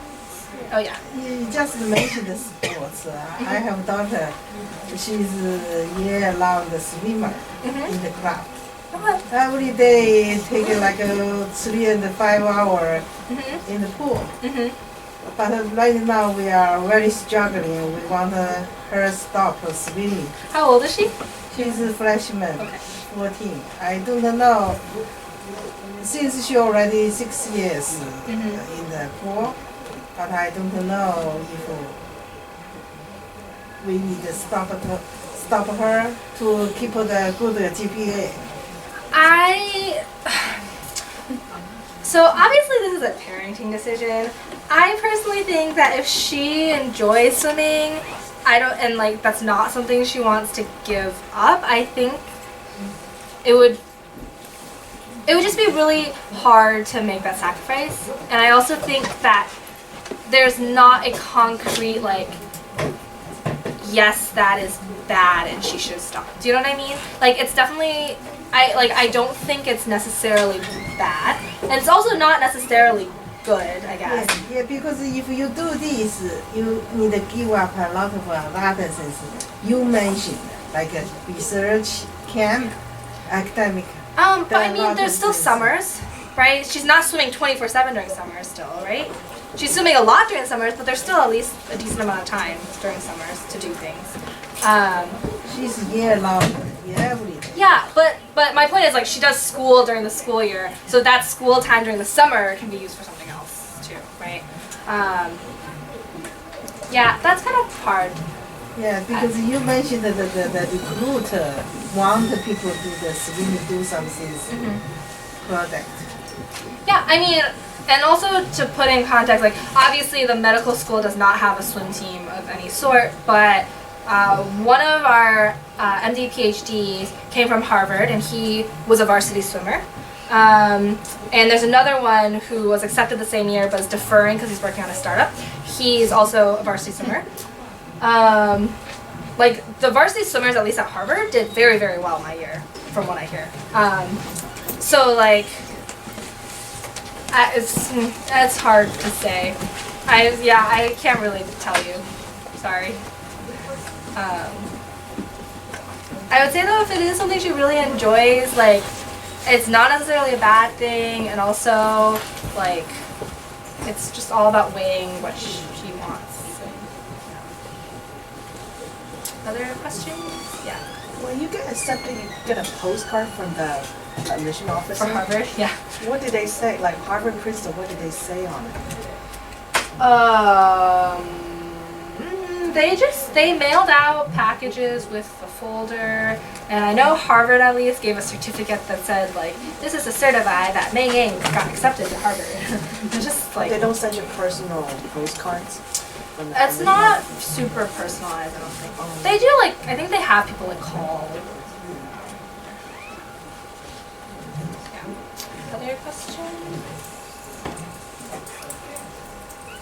A: Oh yeah.
B: You just mentioned the sports. I have a daughter. She's a year-round swimmer in the club. Every day take 3 and 5 hours in the pool. But right now we are very struggling. We want her stop swimming.
A: How old is she?
B: She's a freshman, 14. I don't know. Since she already 6 years in the pool, but I don't know if we need to stop her to keep the good GPA.
A: So obviously this is a parenting decision. I personally think that if she enjoys swimming, that's not something she wants to give up, I think it would just be really hard to make that sacrifice. And I also think that there's not a concrete yes, that is bad and she should stop. Do you know what I mean? It's definitely, I don't think it's necessarily bad, and it's also not necessarily good, I guess.
B: Yeah, because if you do this, you need to give up a lot of other things you mentioned, like research, camp, academic.
A: But
B: There are
A: I
B: a
A: mean,
B: lot
A: there's
B: of
A: still
B: things.
A: summers, right? She's not swimming 24/7 during summers still, right? She's swimming a lot during summers, but there's still at least a decent amount of time during summers to do things.
B: She's year long, every day.
A: Yeah, but my point is like she does school during the school year, so that school time during the summer can be used for something else too, right? Yeah, that's kind of hard.
B: Yeah, because you mentioned that the recruiter want people to do the swim, do something product.
A: Yeah, I mean, and also to put in context, like obviously the medical school does not have a swim team of any sort, but one of our MD PhDs came from Harvard and he was a varsity swimmer. And there's another one who was accepted the same year but is deferring because he's working on a startup. He's also a varsity swimmer. Like the varsity swimmers, at least at Harvard, did very, very well my year, from what I hear. So like, it's hard to say. I can't really tell you. Sorry. I would say though, if it is something she really enjoys, like, it's not necessarily a bad thing, and also, like, it's just all about weighing what she wants. Other questions? Yeah.
F: When you get accepted, you get a postcard from the admission office.
A: For Harvard? Yeah.
F: What did they say? Like Harvard and Princeton, what did they say on it?
A: They mailed out packages with the folder, and I know Harvard at least gave a certificate that said like, this is to certify that Mei Ying got accepted to Harvard. It's just like,
F: They don't send you personal postcards? From the
A: it's
F: admission
A: not
F: office?
A: super personalized, I don't think. They do like, I think they have people like call. Yeah. Other questions?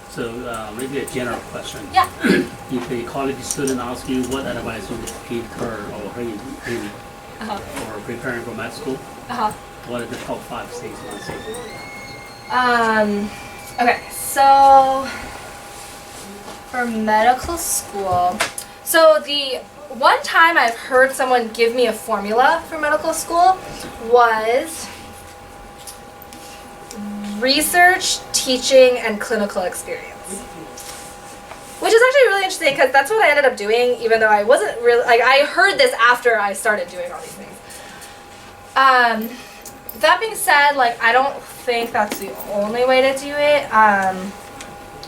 J: So maybe a general question.
A: Yeah.
J: If a college student asks you what advice you would give her or him for preparing for med school, what are the top 5 things you want to say?
A: Okay, so for medical school, so the one time I've heard someone give me a formula for medical school was research, teaching, and clinical experience. Which is actually really interesting because that's what I ended up doing, even though I wasn't really, like, I heard this after I started doing all these things. That being said, like, I don't think that's the only way to do it. I'm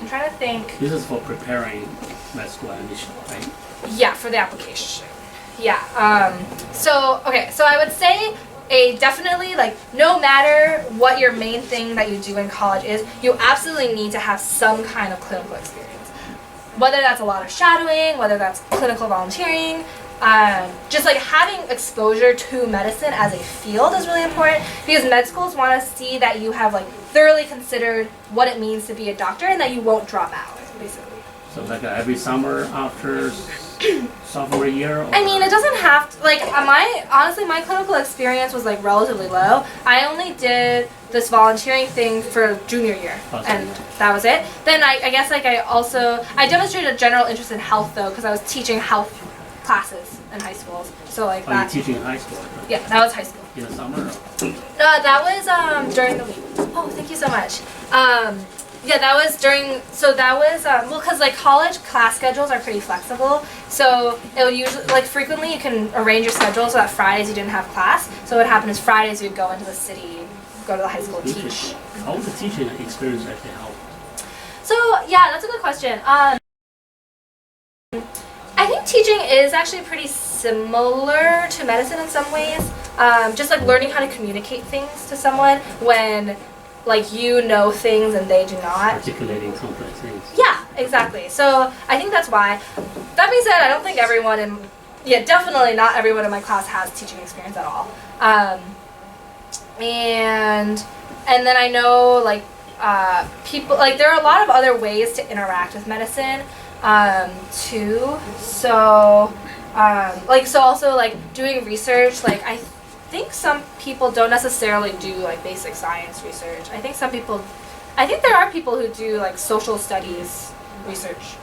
A: trying to think.
J: This is for preparing med school admission, right?
A: Yeah, for the application. Yeah. So I would say definitely, like, no matter what your main thing that you do in college is, you absolutely need to have some kind of clinical experience. Whether that's a lot of shadowing, whether that's clinical volunteering, just like having exposure to medicine as a field is really important because med schools want to see that you have like thoroughly considered what it means to be a doctor and that you won't drop out, basically.
J: So like every summer after sophomore year? Or?
A: I mean, it doesn't have to, like, honestly, my clinical experience was like relatively low. I only did this volunteering thing for junior year, and that was it. Then I guess like I demonstrated a general interest in health though, because I was teaching health classes in high schools. So like that.
J: You're teaching in high school?
A: Yeah, that was high school.
J: In the summer?
A: That was during the week. Oh, thank you so much. Yeah, that was well, because like college class schedules are pretty flexible, so it would usually, like frequently you can arrange your schedule so that Fridays you didn't have class. So what happened is Fridays you'd go into the city, go to the high school, teach.
J: How was the teaching experience actually help?
A: So yeah, that's a good question. I think teaching is actually pretty similar to medicine in some ways. Just like learning how to communicate things to someone when like you know things and they do not.
J: Articulating complex things.
A: Yeah, exactly. So I think that's why. That being said, I don't think definitely not everyone in my class has teaching experience at all. And then I know like people, like there are a lot of other ways to interact with medicine too. So so also like doing research, like I think some people don't necessarily do like basic science research. I think some people I think there are people who do like social studies research.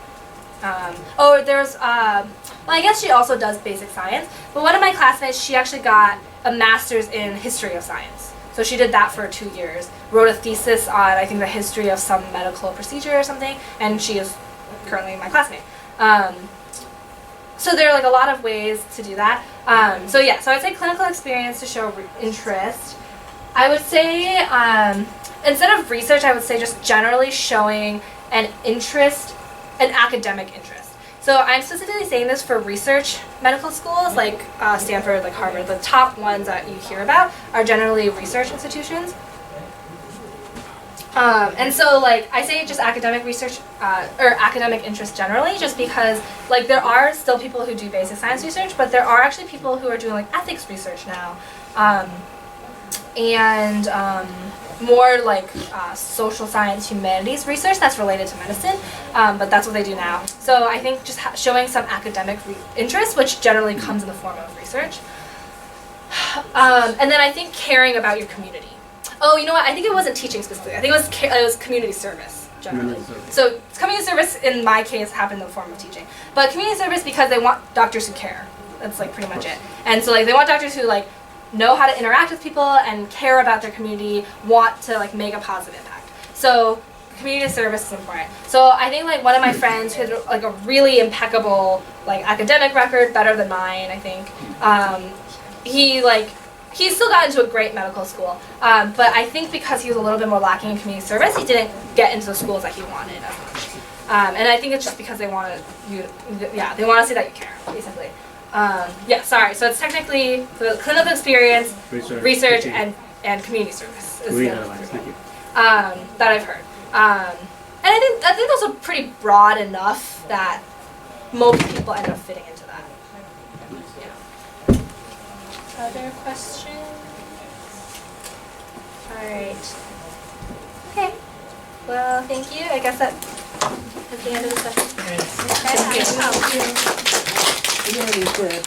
A: There's, well, I guess she also does basic science, but one of my classmates, she actually got a master's in history of science. So she did that for 2 years, wrote a thesis on, I think, the history of some medical procedure or something, and she is currently my classmate. So there are like a lot of ways to do that. So I'd say clinical experience to show interest. I would say, instead of research, I would say just generally showing an interest, an academic interest. So I'm specifically saying this for research medical schools like Stanford, like Harvard. The top ones that you hear about are generally research institutions. And so like I say just academic research or academic interest generally, just because like there are still people who do basic science research, but there are actually people who are doing like ethics research now. And more like social science, humanities research that's related to medicine, but that's what they do now. So I think just showing some academic interest, which generally comes in the form of research. And then I think caring about your community. Oh, you know what? I think it wasn't teaching specifically. I think it was community service generally. So community service in my case happened in the form of teaching, but community service because they want doctors who care. That's like pretty much it. And so like they want doctors who like know how to interact with people and care about their community, want to like make a positive impact. So community service is important. So I think like one of my friends who had like a really impeccable like academic record, better than mine, I think. He still got into a great medical school, but I think because he was a little bit more lacking in community service, he didn't get into the schools that he wanted as much. And I think it's just because they want they want to see that you care, basically. So it's technically the clinical experience, research and community service. That I've heard. And I think those are pretty broad enough that most people end up fitting into that. Yeah. Other questions? Alright. Okay. Well, thank you. I guess that's the end of the session.
B: Really good.